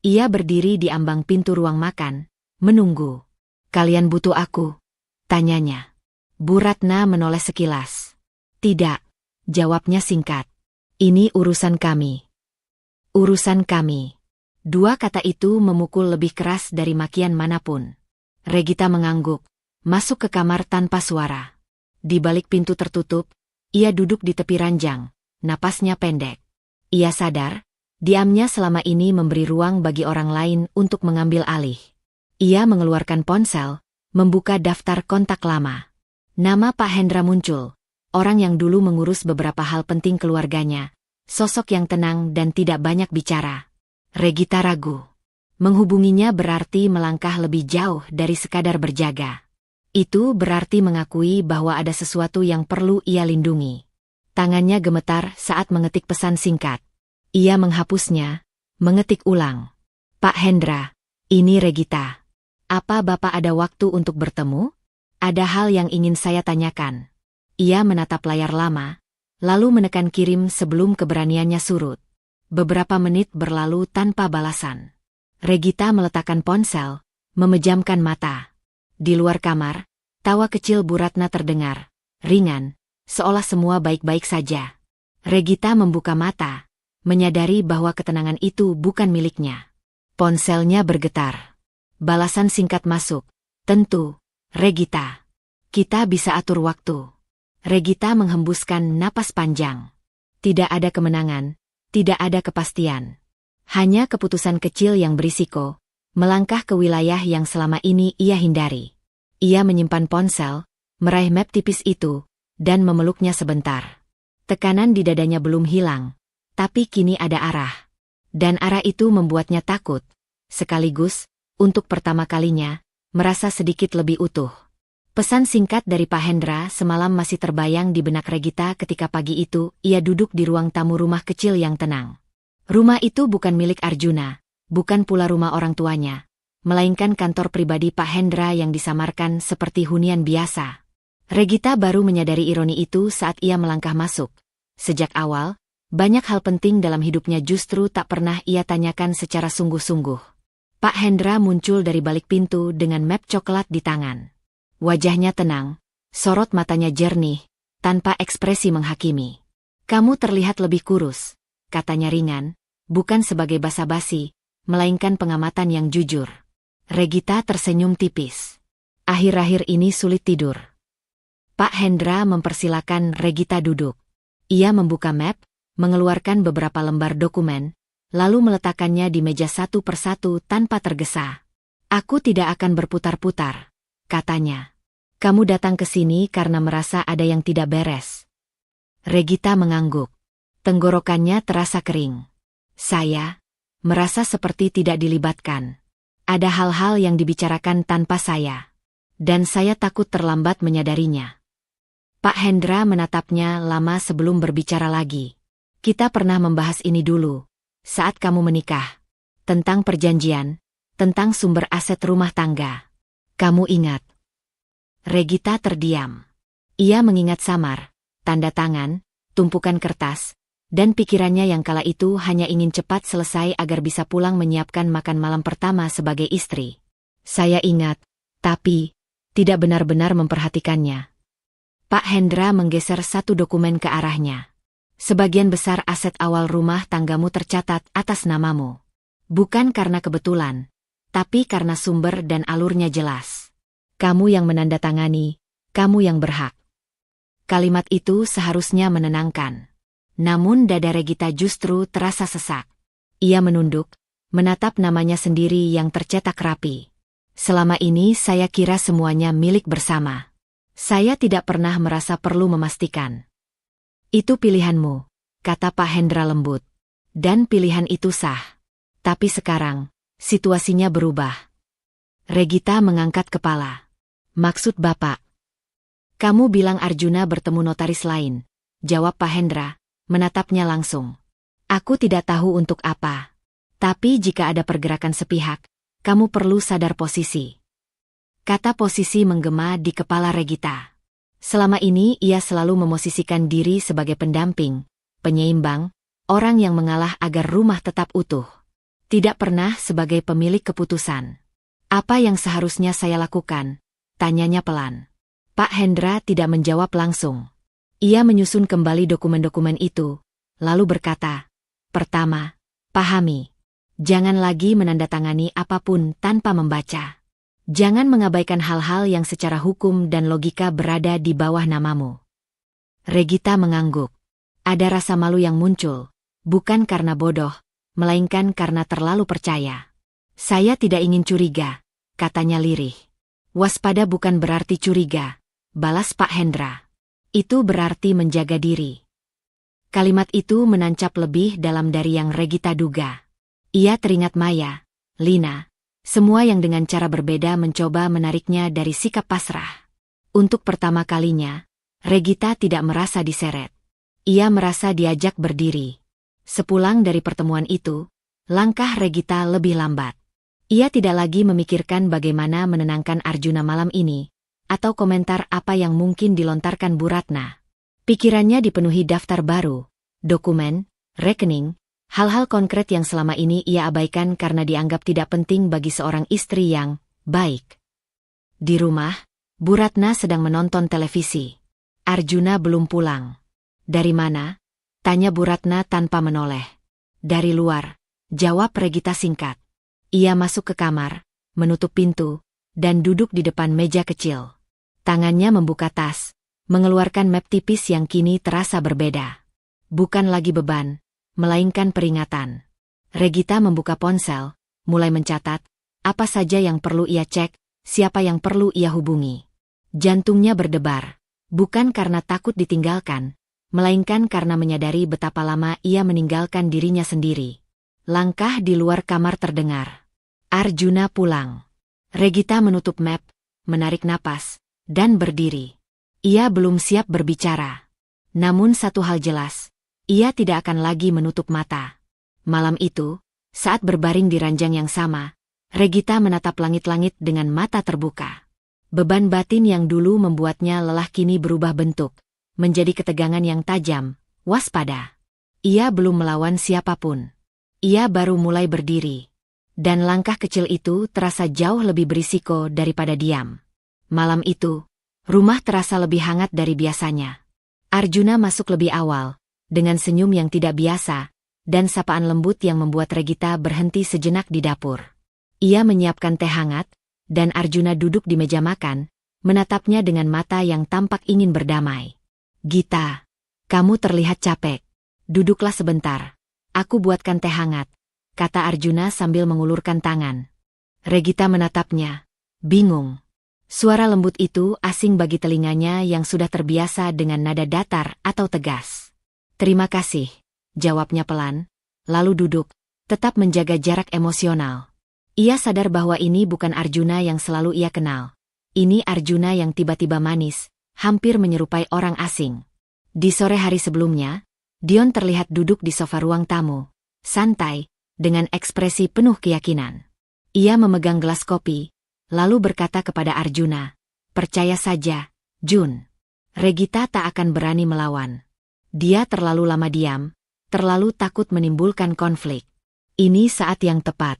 Ia berdiri di ambang pintu ruang makan, menunggu. Kalian butuh aku? Tanyanya. Bu Ratna menoleh sekilas. Tidak, jawabnya singkat. Ini urusan kami. Urusan kami. Dua kata itu memukul lebih keras dari makian manapun. Regita mengangguk, masuk ke kamar tanpa suara. Di balik pintu tertutup, ia duduk di tepi ranjang, napasnya pendek. Ia sadar, diamnya selama ini memberi ruang bagi orang lain untuk mengambil alih. Ia mengeluarkan ponsel, membuka daftar kontak lama. Nama Pak Hendra muncul, orang yang dulu mengurus beberapa hal penting keluarganya, sosok yang tenang dan tidak banyak bicara. Regita ragu. Menghubunginya berarti melangkah lebih jauh dari sekadar berjaga. Itu berarti mengakui bahwa ada sesuatu yang perlu ia lindungi. Tangannya gemetar saat mengetik pesan singkat. Ia menghapusnya, mengetik ulang. Pak Hendra, ini Regita. Apa Bapak ada waktu untuk bertemu? Ada hal yang ingin saya tanyakan. Ia menatap layar lama, lalu menekan kirim sebelum keberaniannya surut. Beberapa menit berlalu tanpa balasan. Regita meletakkan ponsel, memejamkan mata. Di luar kamar, tawa kecil Bu Ratna terdengar, ringan, seolah semua baik-baik saja. Regita membuka mata, menyadari bahwa ketenangan itu bukan miliknya. Ponselnya bergetar. Balasan singkat masuk. Tentu, Regita. Kita bisa atur waktu. Regita menghembuskan napas panjang. Tidak ada kemenangan, tidak ada kepastian. Hanya keputusan kecil yang berisiko, melangkah ke wilayah yang selama ini ia hindari. Ia menyimpan ponsel, meraih map tipis itu, dan memeluknya sebentar. Tekanan di dadanya belum hilang, tapi kini ada arah. Dan arah itu membuatnya takut. Sekaligus, untuk pertama kalinya, merasa sedikit lebih utuh. Pesan singkat dari Pak Hendra semalam masih terbayang di benak Regita ketika pagi itu ia duduk di ruang tamu rumah kecil yang tenang. Rumah itu bukan milik Arjuna, bukan pula rumah orang tuanya, melainkan kantor pribadi Pak Hendra yang disamarkan seperti hunian biasa. Regita baru menyadari ironi itu saat ia melangkah masuk. Sejak awal, banyak hal penting dalam hidupnya justru tak pernah ia tanyakan secara sungguh-sungguh. Pak Hendra muncul dari balik pintu dengan map coklat di tangan. Wajahnya tenang, sorot matanya jernih, tanpa ekspresi menghakimi. "Kamu terlihat lebih kurus," katanya ringan, bukan sebagai basa-basi, melainkan pengamatan yang jujur. Regita tersenyum tipis. Akhir-akhir ini sulit tidur. Pak Hendra mempersilakan Regita duduk. Ia membuka map, mengeluarkan beberapa lembar dokumen, lalu meletakkannya di meja satu persatu tanpa tergesa. "Aku tidak akan berputar-putar," katanya. "Kamu datang ke sini karena merasa ada yang tidak beres." Regita mengangguk. Tenggorokannya terasa kering. "Saya merasa seperti tidak dilibatkan. Ada hal-hal yang dibicarakan tanpa saya. Dan saya takut terlambat menyadarinya." Pak Hendra menatapnya lama sebelum berbicara lagi. "Kita pernah membahas ini dulu, saat kamu menikah. Tentang perjanjian, tentang sumber aset rumah tangga. Kamu ingat?" Regita terdiam. Ia mengingat samar, tanda tangan, tumpukan kertas, dan pikirannya yang kala itu hanya ingin cepat selesai agar bisa pulang menyiapkan makan malam pertama sebagai istri. "Saya ingat, tapi tidak benar-benar memperhatikannya." Pak Hendra menggeser satu dokumen ke arahnya. "Sebagian besar aset awal rumah tanggamu tercatat atas namamu. Bukan karena kebetulan, tapi karena sumber dan alurnya jelas. Kamu yang menandatangani, kamu yang berhak." Kalimat itu seharusnya menenangkan. Namun dada Regita justru terasa sesak. Ia menunduk, menatap namanya sendiri yang tercetak rapi. "Selama ini saya kira semuanya milik bersama. Saya tidak pernah merasa perlu memastikan." "Itu pilihanmu," kata Pak Hendra lembut. "Dan pilihan itu sah. Tapi sekarang, situasinya berubah." Regita mengangkat kepala. "Maksud Bapak?" "Kamu bilang Arjuna bertemu notaris lain," jawab Pak Hendra, menatapnya langsung. "Aku tidak tahu untuk apa. Tapi jika ada pergerakan sepihak, kamu perlu sadar posisi." Kata posisi menggema di kepala Regita. Selama ini ia selalu memosisikan diri sebagai pendamping, penyeimbang, orang yang mengalah agar rumah tetap utuh. Tidak pernah sebagai pemilik keputusan. "Apa yang seharusnya saya lakukan?" tanyanya pelan. Pak Hendra tidak menjawab langsung. Ia menyusun kembali dokumen-dokumen itu, lalu berkata, "Pertama, pahami. Jangan lagi menandatangani apapun tanpa membaca. Jangan mengabaikan hal-hal yang secara hukum dan logika berada di bawah namamu." Regita mengangguk. Ada rasa malu yang muncul, bukan karena bodoh, melainkan karena terlalu percaya. "Saya tidak ingin curiga," katanya lirih. "Waspada bukan berarti curiga," balas Pak Hendra. "Itu berarti menjaga diri." Kalimat itu menancap lebih dalam dari yang Regita duga. Ia teringat Maya, Lina, semua yang dengan cara berbeda mencoba menariknya dari sikap pasrah. Untuk pertama kalinya, Regita tidak merasa diseret. Ia merasa diajak berdiri. Sepulang dari pertemuan itu, langkah Regita lebih lambat. Ia tidak lagi memikirkan bagaimana menenangkan Arjuna malam ini, atau komentar apa yang mungkin dilontarkan Bu Ratna. Pikirannya dipenuhi daftar baru, dokumen, rekening, hal-hal konkret yang selama ini ia abaikan karena dianggap tidak penting bagi seorang istri yang baik. Di rumah, Bu Ratna sedang menonton televisi. Arjuna belum pulang. "Dari mana?" tanya Bu Ratna tanpa menoleh. "Dari luar," jawab Regita singkat. Ia masuk ke kamar, menutup pintu, dan duduk di depan meja kecil. Tangannya membuka tas, mengeluarkan map tipis yang kini terasa berbeda. Bukan lagi beban, melainkan peringatan. Regita membuka ponsel, mulai mencatat, apa saja yang perlu ia cek, siapa yang perlu ia hubungi. Jantungnya berdebar, bukan karena takut ditinggalkan, melainkan karena menyadari betapa lama ia meninggalkan dirinya sendiri. Langkah di luar kamar terdengar. Arjuna pulang. Regita menutup map, menarik napas, dan berdiri. Ia belum siap berbicara. Namun satu hal jelas, ia tidak akan lagi menutup mata. Malam itu, saat berbaring di ranjang yang sama, Regita menatap langit-langit dengan mata terbuka. Beban batin yang dulu membuatnya lelah kini berubah bentuk, menjadi ketegangan yang tajam, waspada. Ia belum melawan siapapun. Ia baru mulai berdiri. Dan langkah kecil itu terasa jauh lebih berisiko daripada diam. Malam itu, rumah terasa lebih hangat dari biasanya. Arjuna masuk lebih awal, dengan senyum yang tidak biasa, dan sapaan lembut yang membuat Regita berhenti sejenak di dapur. Ia menyiapkan teh hangat, dan Arjuna duduk di meja makan, menatapnya dengan mata yang tampak ingin berdamai. "Gita, kamu terlihat capek. Duduklah sebentar. Aku buatkan teh hangat," kata Arjuna sambil mengulurkan tangan. Regita menatapnya, bingung. Suara lembut itu asing bagi telinganya yang sudah terbiasa dengan nada datar atau tegas. "Terima kasih," jawabnya pelan, lalu duduk, tetap menjaga jarak emosional. Ia sadar bahwa ini bukan Arjuna yang selalu ia kenal. Ini Arjuna yang tiba-tiba manis, hampir menyerupai orang asing. Di sore hari sebelumnya, Dion terlihat duduk di sofa ruang tamu, santai, dengan ekspresi penuh keyakinan. Ia memegang gelas kopi, lalu berkata kepada Arjuna, "Percaya saja, Jun. Regita tak akan berani melawan. Dia terlalu lama diam, terlalu takut menimbulkan konflik. Ini saat yang tepat."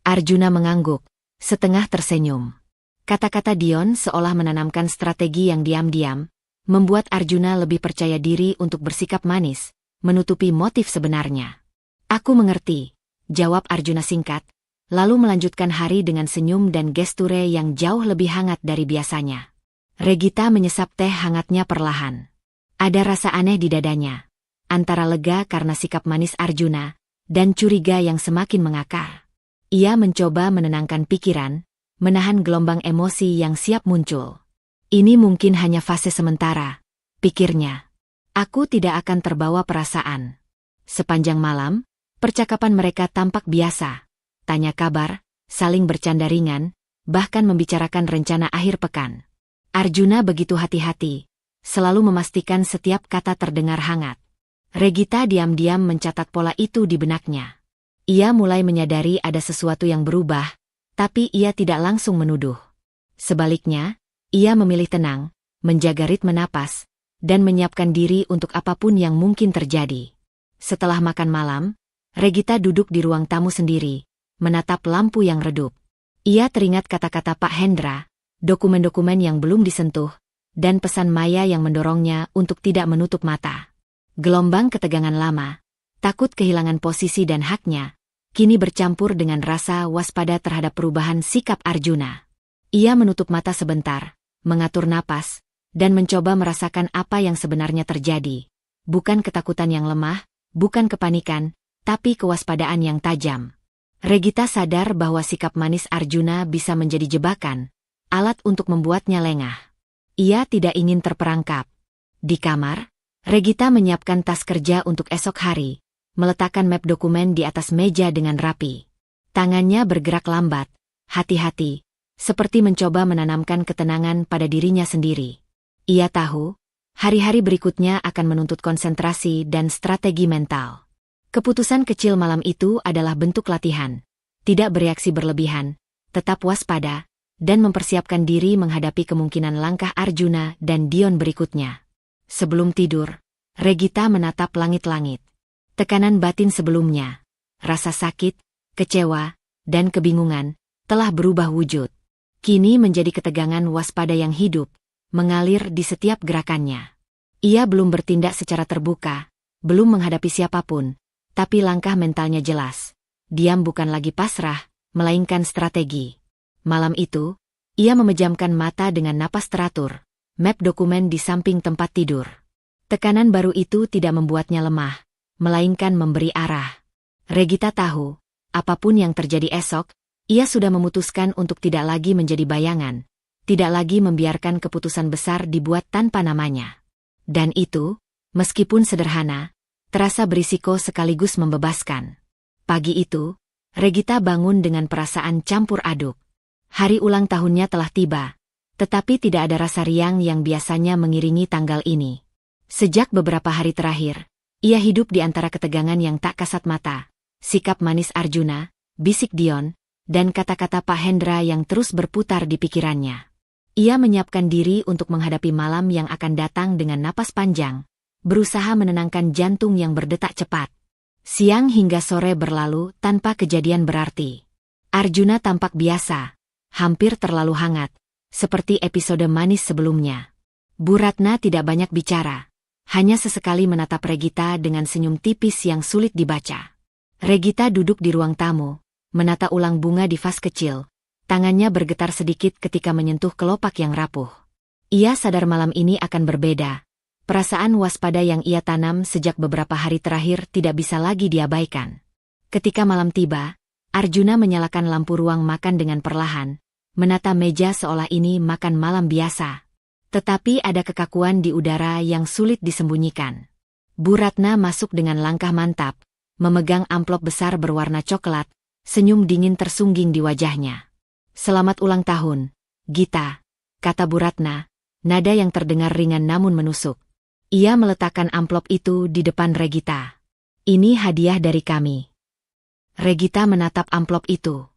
Arjuna mengangguk, setengah tersenyum. Kata-kata Dion seolah menanamkan strategi yang diam-diam, membuat Arjuna lebih percaya diri untuk bersikap manis, menutupi motif sebenarnya. "Aku mengerti," jawab Arjuna singkat, lalu melanjutkan hari dengan senyum dan gesture yang jauh lebih hangat dari biasanya. Regita menyesap teh hangatnya perlahan. Ada rasa aneh di dadanya, antara lega karena sikap manis Arjuna, dan curiga yang semakin mengakar. Ia mencoba menenangkan pikiran, menahan gelombang emosi yang siap muncul. "Ini mungkin hanya fase sementara," pikirnya. "Aku tidak akan terbawa perasaan." Sepanjang malam, percakapan mereka tampak biasa. Tanya kabar, saling bercanda ringan, bahkan membicarakan rencana akhir pekan. Arjuna begitu hati-hati, selalu memastikan setiap kata terdengar hangat. Regita diam-diam mencatat pola itu di benaknya. Ia mulai menyadari ada sesuatu yang berubah, tapi ia tidak langsung menuduh. Sebaliknya, ia memilih tenang, menjaga ritme napas, dan menyiapkan diri untuk apapun yang mungkin terjadi. Setelah makan malam, Regita duduk di ruang tamu sendiri, menatap lampu yang redup. Ia teringat kata-kata Pak Hendra, dokumen-dokumen yang belum disentuh, dan pesan Maya yang mendorongnya untuk tidak menutup mata. Gelombang ketegangan lama, takut kehilangan posisi dan haknya, kini bercampur dengan rasa waspada terhadap perubahan sikap Arjuna. Ia menutup mata sebentar, mengatur napas, dan mencoba merasakan apa yang sebenarnya terjadi. Bukan ketakutan yang lemah, bukan kepanikan, tapi kewaspadaan yang tajam. Regita sadar bahwa sikap manis Arjuna bisa menjadi jebakan, alat untuk membuatnya lengah. Ia tidak ingin terperangkap. Di kamar, Regita menyiapkan tas kerja untuk esok hari, meletakkan map dokumen di atas meja dengan rapi. Tangannya bergerak lambat, hati-hati, seperti mencoba menanamkan ketenangan pada dirinya sendiri. Ia tahu, hari-hari berikutnya akan menuntut konsentrasi dan strategi mental. Keputusan kecil malam itu adalah bentuk latihan. Tidak bereaksi berlebihan, tetap waspada, dan mempersiapkan diri menghadapi kemungkinan langkah Arjuna dan Dion berikutnya. Sebelum tidur, Regita menatap langit-langit. Tekanan batin sebelumnya, rasa sakit, kecewa, dan kebingungan, telah berubah wujud. Kini menjadi ketegangan waspada yang hidup, mengalir di setiap gerakannya. Ia belum bertindak secara terbuka, belum menghadapi siapapun, tapi langkah mentalnya jelas. Diam bukan lagi pasrah, melainkan strategi. Malam itu, ia memejamkan mata dengan napas teratur, map dokumen di samping tempat tidur. Tekanan baru itu tidak membuatnya lemah, melainkan memberi arah. Regita tahu, apapun yang terjadi esok, ia sudah memutuskan untuk tidak lagi menjadi bayangan, tidak lagi membiarkan keputusan besar dibuat tanpa namanya. Dan itu, meskipun sederhana, terasa berisiko sekaligus membebaskan. Pagi itu, Regita bangun dengan perasaan campur aduk. Hari ulang tahunnya telah tiba, tetapi tidak ada rasa riang yang biasanya mengiringi tanggal ini. Sejak beberapa hari terakhir, ia hidup di antara ketegangan yang tak kasat mata, sikap manis Arjuna, bisik Dion, dan kata-kata Pak Hendra yang terus berputar di pikirannya. Ia menyiapkan diri untuk menghadapi malam yang akan datang dengan napas panjang, berusaha menenangkan jantung yang berdetak cepat. Siang hingga sore berlalu tanpa kejadian berarti. Arjuna tampak biasa, hampir terlalu hangat, seperti episode manis sebelumnya. Bu Ratna tidak banyak bicara, hanya sesekali menatap Regita dengan senyum tipis yang sulit dibaca. Regita duduk di ruang tamu, menata ulang bunga di vas kecil, tangannya bergetar sedikit ketika menyentuh kelopak yang rapuh. Ia sadar malam ini akan berbeda. Perasaan waspada yang ia tanam sejak beberapa hari terakhir tidak bisa lagi diabaikan. Ketika malam tiba, Arjuna menyalakan lampu ruang makan dengan perlahan, menata meja seolah ini makan malam biasa. Tetapi ada kekakuan di udara yang sulit disembunyikan. Bu Ratna masuk dengan langkah mantap, memegang amplop besar berwarna coklat, senyum dingin tersungging di wajahnya. "Selamat ulang tahun, Gita," kata Bu Ratna, nada yang terdengar ringan namun menusuk. Ia meletakkan amplop itu di depan Regita. "Ini hadiah dari kami." Regita menatap amplop itu.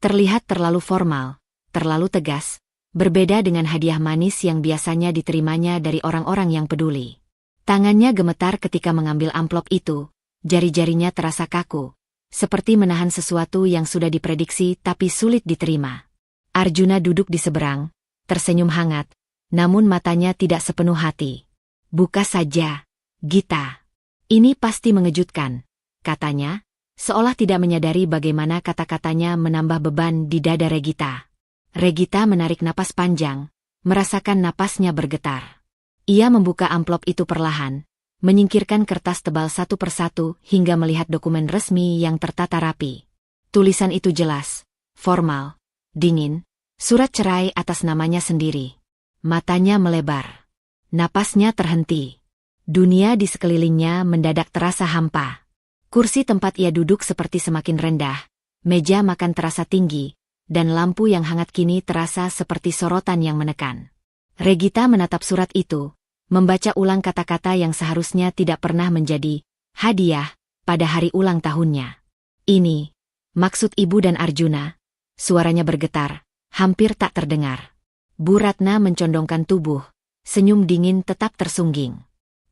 Terlihat terlalu formal, terlalu tegas, berbeda dengan hadiah manis yang biasanya diterimanya dari orang-orang yang peduli. Tangannya gemetar ketika mengambil amplop itu, jari-jarinya terasa kaku, seperti menahan sesuatu yang sudah diprediksi tapi sulit diterima. Arjuna duduk di seberang, tersenyum hangat, namun matanya tidak sepenuh hati. "Buka saja, Gita. Ini pasti mengejutkan," katanya, seolah tidak menyadari bagaimana kata-katanya menambah beban di dada Regita. Regita menarik napas panjang, merasakan napasnya bergetar. Ia membuka amplop itu perlahan, menyingkirkan kertas tebal satu persatu hingga melihat dokumen resmi yang tertata rapi. Tulisan itu jelas, formal, dingin, surat cerai atas namanya sendiri. Matanya melebar. Napasnya terhenti. Dunia di sekelilingnya mendadak terasa hampa. Kursi tempat ia duduk seperti semakin rendah, meja makan terasa tinggi, dan lampu yang hangat kini terasa seperti sorotan yang menekan. Regita menatap surat itu, membaca ulang kata-kata yang seharusnya tidak pernah menjadi hadiah pada hari ulang tahunnya. "Ini, maksud Ibu dan Arjuna?" Suaranya bergetar, hampir tak terdengar. Bu Ratna mencondongkan tubuh, senyum dingin tetap tersungging.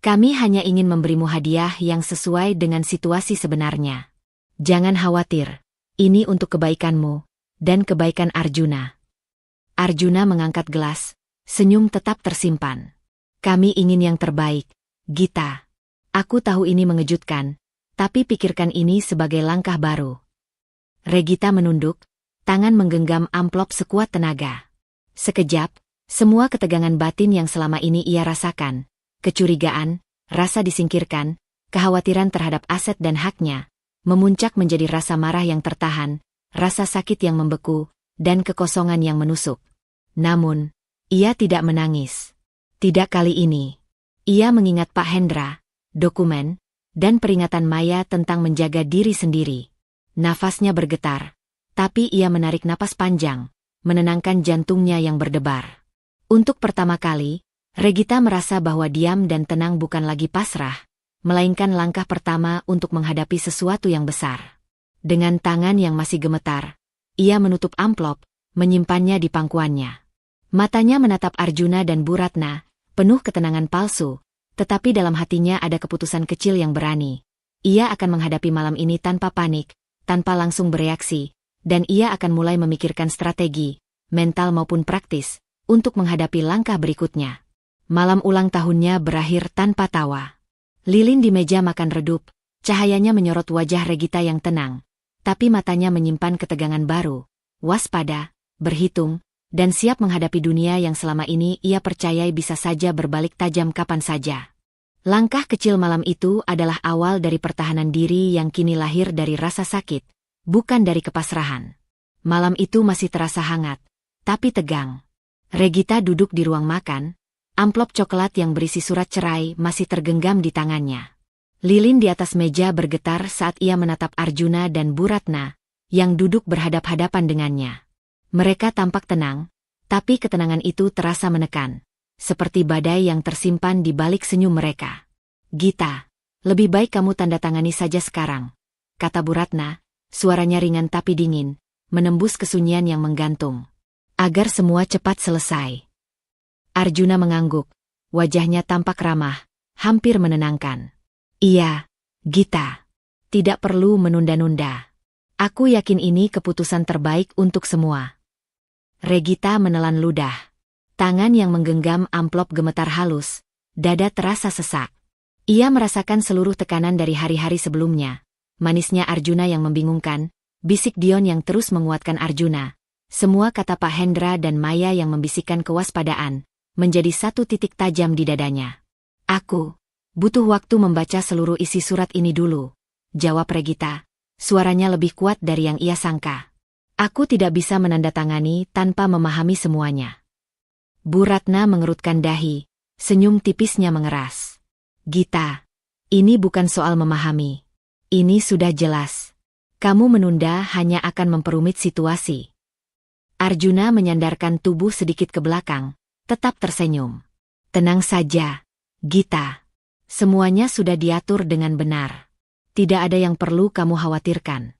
"Kami hanya ingin memberimu hadiah yang sesuai dengan situasi sebenarnya. Jangan khawatir, ini untuk kebaikanmu dan kebaikan Arjuna." Arjuna mengangkat gelas, senyum tetap tersimpan. "Kami ingin yang terbaik, Gita. Aku tahu ini mengejutkan, tapi pikirkan ini sebagai langkah baru." Regita menunduk, tangan menggenggam amplop sekuat tenaga. Sekejap, semua ketegangan batin yang selama ini ia rasakan, kecurigaan, rasa disingkirkan, kekhawatiran terhadap aset dan haknya, memuncak menjadi rasa marah yang tertahan, rasa sakit yang membeku, dan kekosongan yang menusuk. Namun, ia tidak menangis. Tidak kali ini. Ia mengingat Pak Hendra, dokumen, dan peringatan Maya tentang menjaga diri sendiri. Nafasnya bergetar, tapi ia menarik napas panjang, menenangkan jantungnya yang berdebar. Untuk pertama kali, Regita merasa bahwa diam dan tenang bukan lagi pasrah, melainkan langkah pertama untuk menghadapi sesuatu yang besar. Dengan tangan yang masih gemetar, ia menutup amplop, menyimpannya di pangkuannya. Matanya menatap Arjuna dan Bu Ratna, penuh ketenangan palsu, tetapi dalam hatinya ada keputusan kecil yang berani. Ia akan menghadapi malam ini tanpa panik, tanpa langsung bereaksi, dan ia akan mulai memikirkan strategi, mental maupun praktis, untuk menghadapi langkah berikutnya. Malam ulang tahunnya berakhir tanpa tawa. Lilin di meja makan redup, cahayanya menyorot wajah Regita yang tenang, tapi matanya menyimpan ketegangan baru, waspada, berhitung, dan siap menghadapi dunia yang selama ini ia percayai bisa saja berbalik tajam kapan saja. Langkah kecil malam itu adalah awal dari pertahanan diri yang kini lahir dari rasa sakit, bukan dari kepasrahan. Malam itu masih terasa hangat, tapi tegang. Regita duduk di ruang makan, amplop coklat yang berisi surat cerai masih tergenggam di tangannya. Lilin di atas meja bergetar saat ia menatap Arjuna dan Bu Ratna, yang duduk berhadap-hadapan dengannya. Mereka tampak tenang, tapi ketenangan itu terasa menekan, seperti badai yang tersimpan di balik senyum mereka. "Gita, lebih baik kamu tanda tangani saja sekarang," kata Bu Ratna, suaranya ringan tapi dingin, menembus kesunyian yang menggantung. Agar semua cepat selesai. Arjuna mengangguk, wajahnya tampak ramah, hampir menenangkan. Iya, Gita. Tidak perlu menunda-nunda. Aku yakin ini keputusan terbaik untuk semua. Regita menelan ludah. Tangan yang menggenggam amplop gemetar halus, dada terasa sesak. Ia merasakan seluruh tekanan dari hari-hari sebelumnya. Manisnya Arjuna yang membingungkan, bisik Dion yang terus menguatkan Arjuna. Semua kata Pak Hendra dan Maya yang membisikkan kewaspadaan, menjadi satu titik tajam di dadanya. Aku butuh waktu membaca seluruh isi surat ini dulu, jawab Regita. Suaranya lebih kuat dari yang ia sangka. Aku tidak bisa menandatangani tanpa memahami semuanya. Bu Ratna mengerutkan dahi, senyum tipisnya mengeras. Gita, ini bukan soal memahami. Ini sudah jelas. Kamu menunda hanya akan memperumit situasi. Arjuna menyandarkan tubuh sedikit ke belakang, tetap tersenyum. Tenang saja, Gita. Semuanya sudah diatur dengan benar. Tidak ada yang perlu kamu khawatirkan.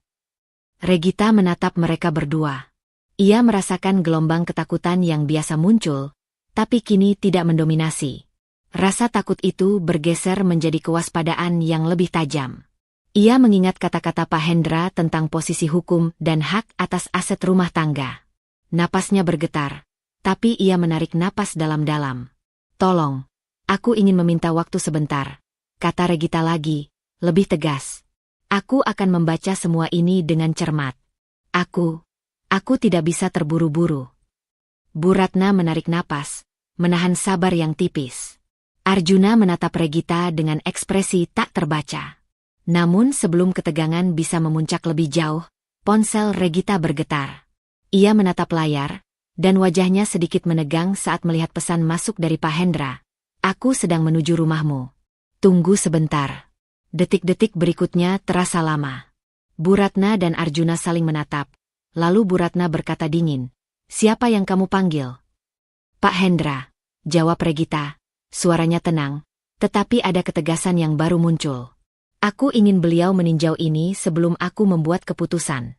Regita menatap mereka berdua. Ia merasakan gelombang ketakutan yang biasa muncul, tapi kini tidak mendominasi. Rasa takut itu bergeser menjadi kewaspadaan yang lebih tajam. Ia mengingat kata-kata Pak Hendra tentang posisi hukum dan hak atas aset rumah tangga. Napasnya bergetar, tapi ia menarik napas dalam-dalam. Tolong, aku ingin meminta waktu sebentar, kata Regita lagi, lebih tegas. Aku akan membaca semua ini dengan cermat. Aku tidak bisa terburu-buru. Bu Ratna menarik napas, menahan sabar yang tipis. Arjuna menatap Regita dengan ekspresi tak terbaca. Namun sebelum ketegangan bisa memuncak lebih jauh, ponsel Regita bergetar. Ia menatap layar, dan wajahnya sedikit menegang saat melihat pesan masuk dari Pak Hendra. Aku sedang menuju rumahmu. Tunggu sebentar. Detik-detik berikutnya terasa lama. Bu Ratna dan Arjuna saling menatap, lalu Bu Ratna berkata dingin, "Siapa yang kamu panggil?" Pak Hendra, jawab Regita. Suaranya tenang, tetapi ada ketegasan yang baru muncul. Aku ingin beliau meninjau ini sebelum aku membuat keputusan.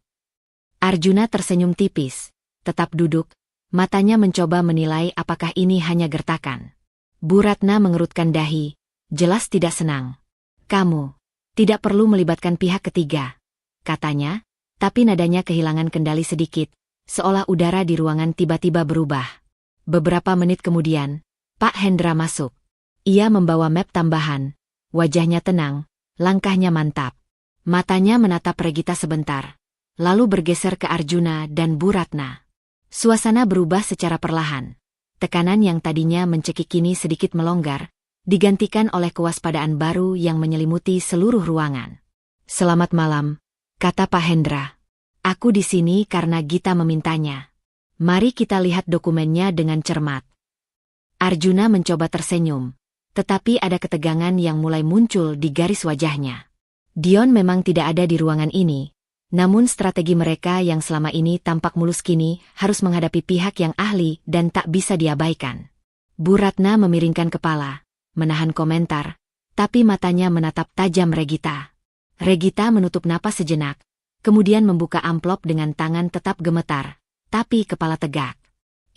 Arjuna tersenyum tipis, tetap duduk, matanya mencoba menilai apakah ini hanya gertakan. Bu Ratna mengerutkan dahi, jelas tidak senang. Kamu tidak perlu melibatkan pihak ketiga, katanya, tapi nadanya kehilangan kendali sedikit, seolah udara di ruangan tiba-tiba berubah. Beberapa menit kemudian, Pak Hendra masuk. Ia membawa map tambahan, wajahnya tenang, langkahnya mantap. Matanya menatap Regita sebentar, lalu bergeser ke Arjuna dan Bu Ratna. Suasana berubah secara perlahan. Tekanan yang tadinya mencekik kini sedikit melonggar, digantikan oleh kewaspadaan baru yang menyelimuti seluruh ruangan. Selamat malam, kata Pak Hendra. Aku di sini karena Gita memintanya. Mari kita lihat dokumennya dengan cermat. Arjuna mencoba tersenyum, tetapi ada ketegangan yang mulai muncul di garis wajahnya. Dion memang tidak ada di ruangan ini, namun strategi mereka yang selama ini tampak mulus kini harus menghadapi pihak yang ahli dan tak bisa diabaikan. Bu Ratna memiringkan kepala, menahan komentar, tapi matanya menatap tajam Regita. Regita menutup napas sejenak, kemudian membuka amplop dengan tangan tetap gemetar, tapi kepala tegak.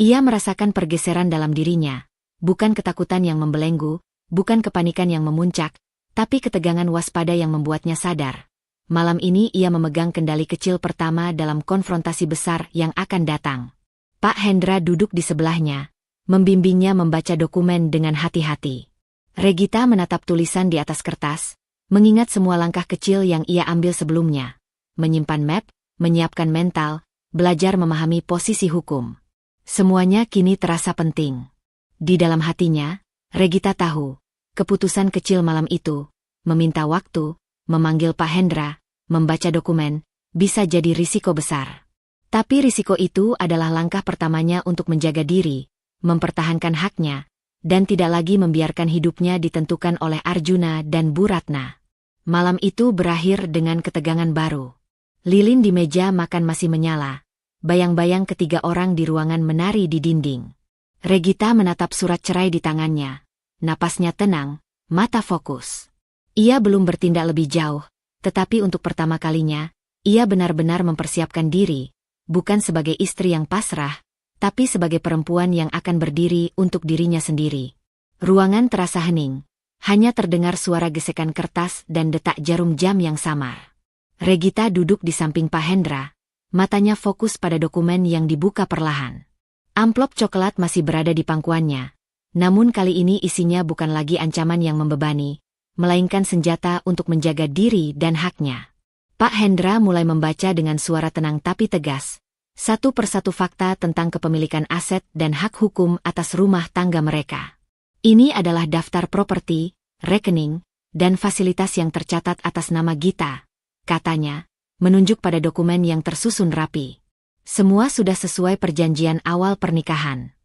Ia merasakan pergeseran dalam dirinya, bukan ketakutan yang membelenggu, bukan kepanikan yang memuncak, tapi ketegangan waspada yang membuatnya sadar. Malam ini ia memegang kendali kecil pertama dalam konfrontasi besar yang akan datang. Pak Hendra duduk di sebelahnya, membimbingnya membaca dokumen dengan hati-hati. Regita menatap tulisan di atas kertas, mengingat semua langkah kecil yang ia ambil sebelumnya. Menyimpan map, menyiapkan mental, belajar memahami posisi hukum. Semuanya kini terasa penting. Di dalam hatinya, Regita tahu, keputusan kecil malam itu, meminta waktu, memanggil Pak Hendra, membaca dokumen, bisa jadi risiko besar. Tapi risiko itu adalah langkah pertamanya untuk menjaga diri, mempertahankan haknya, dan tidak lagi membiarkan hidupnya ditentukan oleh Arjuna dan Bu Ratna. Malam itu berakhir dengan ketegangan baru. Lilin di meja makan masih menyala. Bayang-bayang ketiga orang di ruangan menari di dinding. Regita menatap surat cerai di tangannya. Napasnya tenang, mata fokus. Ia belum bertindak lebih jauh, tetapi untuk pertama kalinya, ia benar-benar mempersiapkan diri, bukan sebagai istri yang pasrah, tapi sebagai perempuan yang akan berdiri untuk dirinya sendiri. Ruangan terasa hening. Hanya terdengar suara gesekan kertas dan detak jarum jam yang samar. Regita duduk di samping Pak Hendra, matanya fokus pada dokumen yang dibuka perlahan. Amplop coklat masih berada di pangkuannya, namun kali ini isinya bukan lagi ancaman yang membebani, melainkan senjata untuk menjaga diri dan haknya. Pak Hendra mulai membaca dengan suara tenang tapi tegas, satu persatu fakta tentang kepemilikan aset dan hak hukum atas rumah tangga mereka. Ini adalah daftar properti, rekening, dan fasilitas yang tercatat atas nama Gita, katanya, menunjuk pada dokumen yang tersusun rapi. Semua sudah sesuai perjanjian awal pernikahan.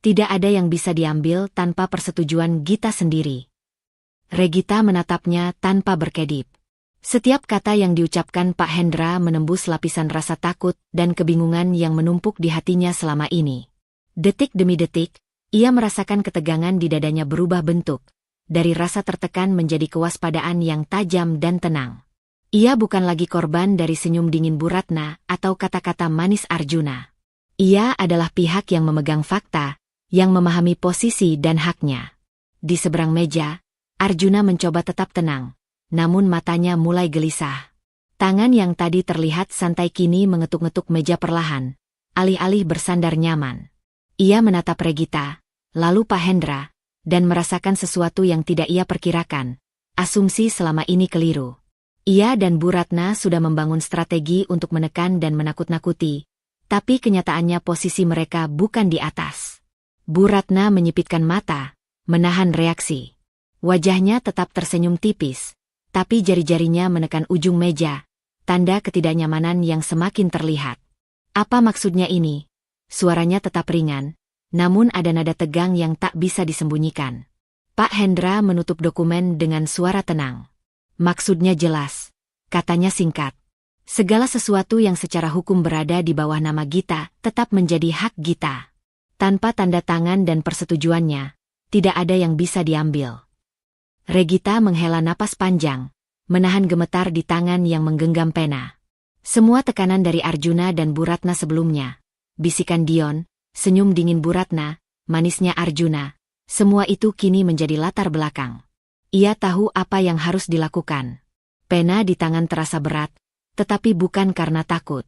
Tidak ada yang bisa diambil tanpa persetujuan Gita sendiri. Regita menatapnya tanpa berkedip. Setiap kata yang diucapkan Pak Hendra menembus lapisan rasa takut dan kebingungan yang menumpuk di hatinya selama ini. Detik demi detik, ia merasakan ketegangan di dadanya berubah bentuk, dari rasa tertekan menjadi kewaspadaan yang tajam dan tenang. Ia bukan lagi korban dari senyum dingin Bu Ratna atau kata-kata manis Arjuna. Ia adalah pihak yang memegang fakta, yang memahami posisi dan haknya. Di seberang meja, Arjuna mencoba tetap tenang, namun matanya mulai gelisah. Tangan yang tadi terlihat santai kini mengetuk-ngetuk meja perlahan, alih-alih bersandar nyaman. Ia menatap Regita, lalu Pak Hendra, dan merasakan sesuatu yang tidak ia perkirakan. Asumsi selama ini keliru. Ia dan Bu Ratna sudah membangun strategi untuk menekan dan menakut-nakuti, tapi kenyataannya posisi mereka bukan di atas. Bu Ratna menyipitkan mata, menahan reaksi. Wajahnya tetap tersenyum tipis, tapi jari-jarinya menekan ujung meja, tanda ketidaknyamanan yang semakin terlihat. Apa maksudnya ini? Suaranya tetap ringan, namun ada nada tegang yang tak bisa disembunyikan. Pak Hendra menutup dokumen dengan suara tenang. Maksudnya jelas, katanya singkat. Segala sesuatu yang secara hukum berada di bawah nama Gita tetap menjadi hak Gita. Tanpa tanda tangan dan persetujuannya, tidak ada yang bisa diambil. Regita menghela napas panjang, menahan gemetar di tangan yang menggenggam pena. Semua tekanan dari Arjuna dan Bu Ratna sebelumnya, bisikan Dion, senyum dingin Bu Ratna, manisnya Arjuna, semua itu kini menjadi latar belakang. Ia tahu apa yang harus dilakukan. Pena di tangan terasa berat, tetapi bukan karena takut.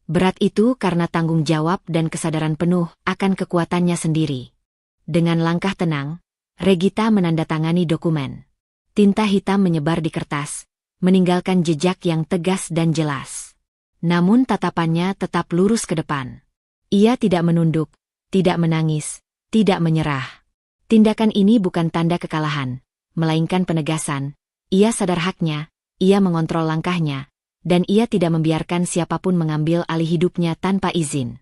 Berat itu karena tanggung jawab dan kesadaran penuh akan kekuatannya sendiri. Dengan langkah tenang, Regita menandatangani dokumen. Tinta hitam menyebar di kertas, meninggalkan jejak yang tegas dan jelas. Namun tatapannya tetap lurus ke depan. Ia tidak menunduk, tidak menangis, tidak menyerah. Tindakan ini bukan tanda kekalahan, melainkan penegasan. Ia sadar haknya, ia mengontrol langkahnya, dan ia tidak membiarkan siapapun mengambil alih hidupnya tanpa izin.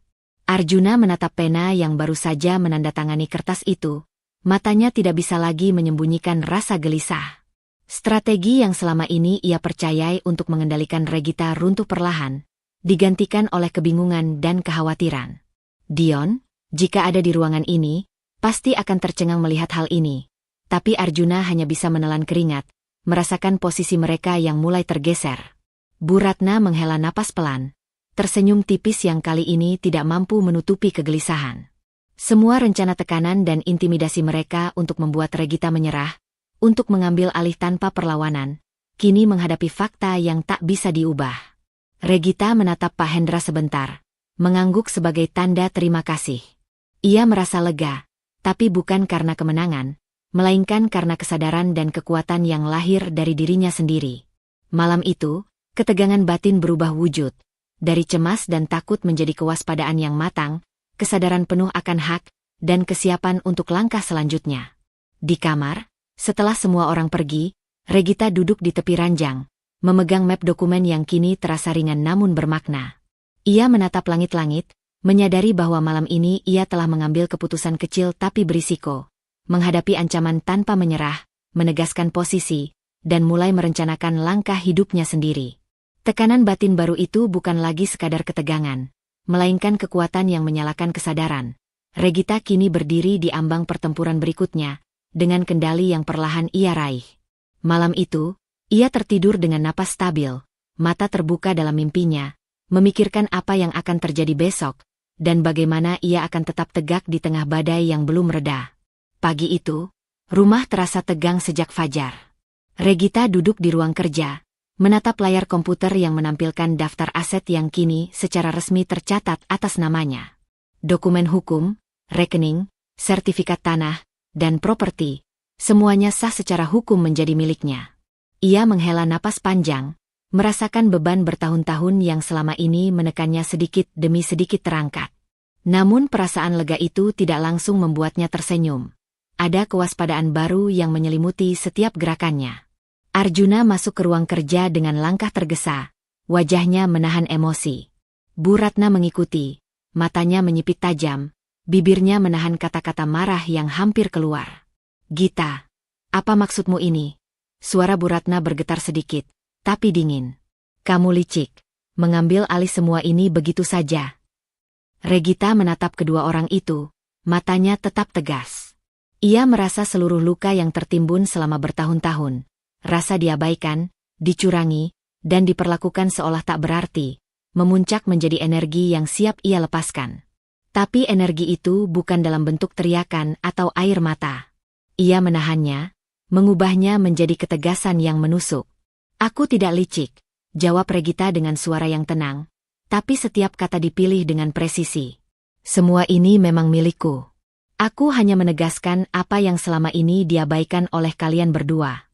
Arjuna menatap pena yang baru saja menandatangani kertas itu, matanya tidak bisa lagi menyembunyikan rasa gelisah. Strategi yang selama ini ia percayai untuk mengendalikan Regita runtuh perlahan, digantikan oleh kebingungan dan kekhawatiran. Dion, jika ada di ruangan ini, pasti akan tercengang melihat hal ini. Tapi Arjuna hanya bisa menelan keringat, merasakan posisi mereka yang mulai tergeser. Bu Ratna menghela napas pelan, tersenyum tipis yang kali ini tidak mampu menutupi kegelisahan. Semua rencana tekanan dan intimidasi mereka untuk membuat Regita menyerah, untuk mengambil alih tanpa perlawanan, kini menghadapi fakta yang tak bisa diubah. Regita menatap Pak Hendra sebentar, mengangguk sebagai tanda terima kasih. Ia merasa lega, tapi bukan karena kemenangan, melainkan karena kesadaran dan kekuatan yang lahir dari dirinya sendiri. Malam itu, ketegangan batin berubah wujud, dari cemas dan takut menjadi kewaspadaan yang matang, kesadaran penuh akan hak, dan kesiapan untuk langkah selanjutnya. Di kamar, setelah semua orang pergi, Regita duduk di tepi ranjang, memegang map dokumen yang kini terasa ringan namun bermakna. Ia menatap langit-langit, menyadari bahwa malam ini ia telah mengambil keputusan kecil tapi berisiko, menghadapi ancaman tanpa menyerah, menegaskan posisi, dan mulai merencanakan langkah hidupnya sendiri. Tekanan batin baru itu bukan lagi sekadar ketegangan, melainkan kekuatan yang menyalakan kesadaran. Regita kini berdiri di ambang pertempuran berikutnya, dengan kendali yang perlahan ia raih. Malam itu, Ia tertidur dengan napas stabil, mata terbuka dalam mimpinya, memikirkan apa yang akan terjadi besok, dan bagaimana ia akan tetap tegak di tengah badai yang belum reda. Pagi itu, rumah terasa tegang sejak fajar. Regita duduk di ruang kerja, menatap layar komputer yang menampilkan daftar aset yang kini secara resmi tercatat atas namanya. Dokumen hukum, rekening, sertifikat tanah, dan properti, semuanya sah secara hukum menjadi miliknya. Ia menghela napas panjang, merasakan beban bertahun-tahun yang selama ini menekannya sedikit demi sedikit terangkat. Namun perasaan lega itu tidak langsung membuatnya tersenyum. Ada kewaspadaan baru yang menyelimuti setiap gerakannya. Arjuna masuk ke ruang kerja dengan langkah tergesa, wajahnya menahan emosi. Bu Ratna mengikuti, matanya menyipit tajam, bibirnya menahan kata-kata marah yang hampir keluar. Gita, apa maksudmu ini? Suara Bu Ratna bergetar sedikit, tapi dingin. Kamu licik, mengambil alih semua ini begitu saja. Regita menatap kedua orang itu, matanya tetap tegas. Ia merasa seluruh luka yang tertimbun selama bertahun-tahun, rasa diabaikan, dicurangi, dan diperlakukan seolah tak berarti, memuncak menjadi energi yang siap ia lepaskan. Tapi energi itu bukan dalam bentuk teriakan atau air mata. Ia menahannya, mengubahnya menjadi ketegasan yang menusuk. Aku tidak licik, jawab Regita dengan suara yang tenang, tapi setiap kata dipilih dengan presisi. Semua ini memang milikku. Aku hanya menegaskan apa yang selama ini diabaikan oleh kalian berdua.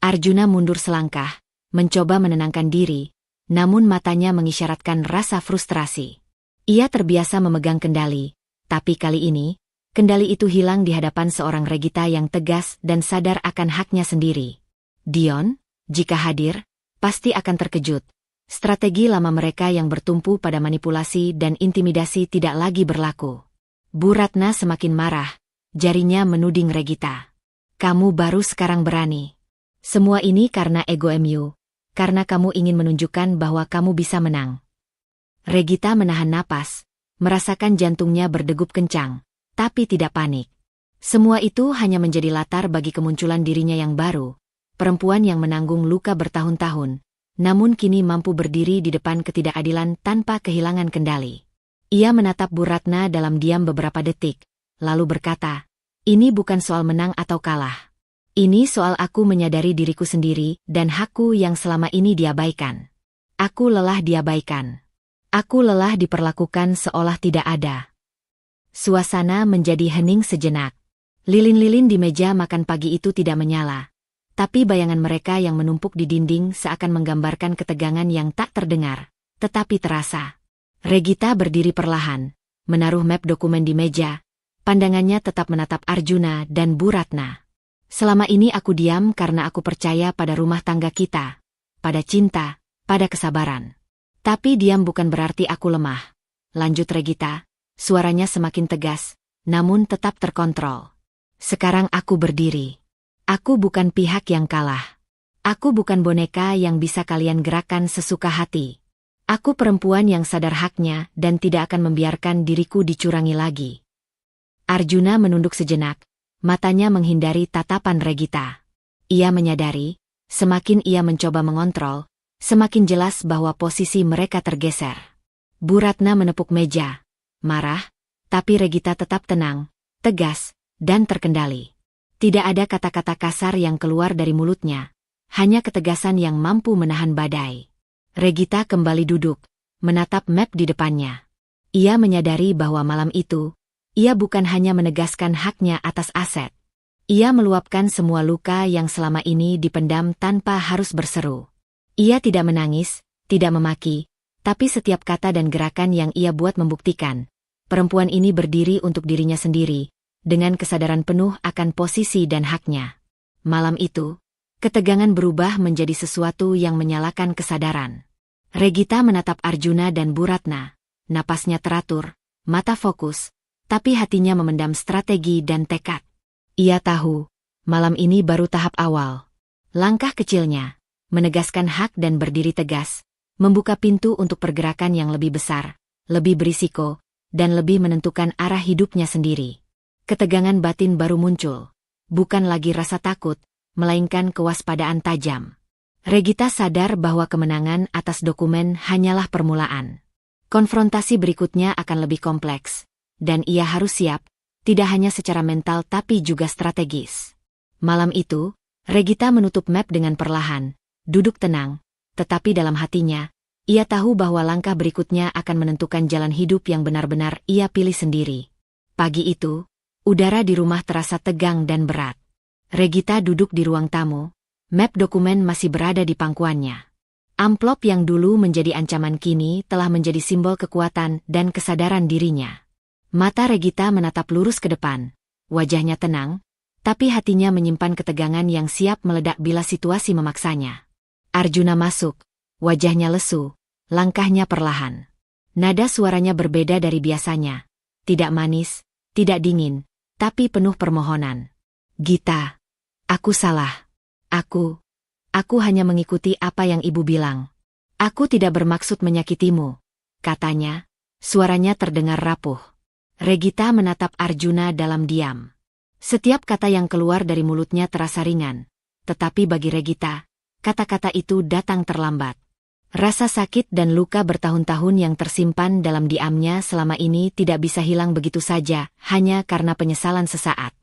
Arjuna mundur selangkah, mencoba menenangkan diri, namun matanya mengisyaratkan rasa frustrasi. Ia terbiasa memegang kendali, tapi kali ini, kendali itu hilang di hadapan seorang Regita yang tegas dan sadar akan haknya sendiri. Dion, jika hadir, pasti akan terkejut. Strategi lama mereka yang bertumpu pada manipulasi dan intimidasi tidak lagi berlaku. Bu Ratna semakin marah, jarinya menuding Regita. Kamu baru sekarang berani. Semua ini karena ego MU, karena kamu ingin menunjukkan bahwa kamu bisa menang. Regita menahan napas, merasakan jantungnya berdegup kencang, tapi tidak panik. Semua itu hanya menjadi latar bagi kemunculan dirinya yang baru, perempuan yang menanggung luka bertahun-tahun, namun kini mampu berdiri di depan ketidakadilan tanpa kehilangan kendali. Ia menatap Bu Ratna dalam diam beberapa detik, lalu berkata, ini bukan soal menang atau kalah. Ini soal aku menyadari diriku sendiri dan hakku yang selama ini diabaikan. Aku lelah diabaikan. Aku lelah diperlakukan seolah tidak ada. Suasana menjadi hening sejenak. Lilin-lilin di meja makan pagi itu tidak menyala. Tapi bayangan mereka yang menumpuk di dinding seakan menggambarkan ketegangan yang tak terdengar, tetapi terasa. Regita berdiri perlahan, menaruh map dokumen di meja, pandangannya tetap menatap Arjuna dan Bu Ratna. Selama ini aku diam karena aku percaya pada rumah tangga kita, pada cinta, pada kesabaran. Tapi diam bukan berarti aku lemah. Lanjut Regita, suaranya semakin tegas, namun tetap terkontrol. Sekarang aku berdiri. Aku bukan pihak yang kalah. Aku bukan boneka yang bisa kalian gerakan sesuka hati. Aku perempuan yang sadar haknya dan tidak akan membiarkan diriku dicurangi lagi. Arjuna menunduk sejenak, matanya menghindari tatapan Regita. Ia menyadari, semakin ia mencoba mengontrol, semakin jelas bahwa posisi mereka tergeser. Bu Ratna menepuk meja, marah, tapi Regita tetap tenang, tegas, dan terkendali. Tidak ada kata-kata kasar yang keluar dari mulutnya, hanya ketegasan yang mampu menahan badai. Regita kembali duduk, menatap map di depannya. Ia menyadari bahwa malam itu, ia bukan hanya menegaskan haknya atas aset. Ia meluapkan semua luka yang selama ini dipendam tanpa harus berseru. Ia tidak menangis, tidak memaki, tapi setiap kata dan gerakan yang ia buat membuktikan, perempuan ini berdiri untuk dirinya sendiri, dengan kesadaran penuh akan posisi dan haknya. Malam itu, ketegangan berubah menjadi sesuatu yang menyalakan kesadaran. Regita menatap Arjuna dan Bu Ratna, napasnya teratur, mata fokus, tapi hatinya memendam strategi dan tekad. Ia tahu, malam ini baru tahap awal. Langkah kecilnya, menegaskan hak dan berdiri tegas, membuka pintu untuk pergerakan yang lebih besar, lebih berisiko, dan lebih menentukan arah hidupnya sendiri. Ketegangan batin baru muncul, bukan lagi rasa takut, melainkan kewaspadaan tajam. Regita sadar bahwa kemenangan atas dokumen hanyalah permulaan. Konfrontasi berikutnya akan lebih kompleks, dan ia harus siap, tidak hanya secara mental tapi juga strategis. Malam itu, Regita menutup map dengan perlahan, duduk tenang, tetapi dalam hatinya, ia tahu bahwa langkah berikutnya akan menentukan jalan hidup yang benar-benar ia pilih sendiri. Pagi itu, udara di rumah terasa tegang dan berat. Regita duduk di ruang tamu, map dokumen masih berada di pangkuannya. Amplop yang dulu menjadi ancaman kini telah menjadi simbol kekuatan dan kesadaran dirinya. Mata Regita menatap lurus ke depan, wajahnya tenang, tapi hatinya menyimpan ketegangan yang siap meledak bila situasi memaksanya. Arjuna masuk, wajahnya lesu, langkahnya perlahan. Nada suaranya berbeda dari biasanya, tidak manis, tidak dingin, tapi penuh permohonan. Gita, aku salah. Aku hanya mengikuti apa yang ibu bilang. Aku tidak bermaksud menyakitimu, katanya, suaranya terdengar rapuh. Regita menatap Arjuna dalam diam. Setiap kata yang keluar dari mulutnya terasa ringan, tetapi bagi Regita, kata-kata itu datang terlambat. Rasa sakit dan luka bertahun-tahun yang tersimpan dalam diamnya selama ini tidak bisa hilang begitu saja, hanya karena penyesalan sesaat.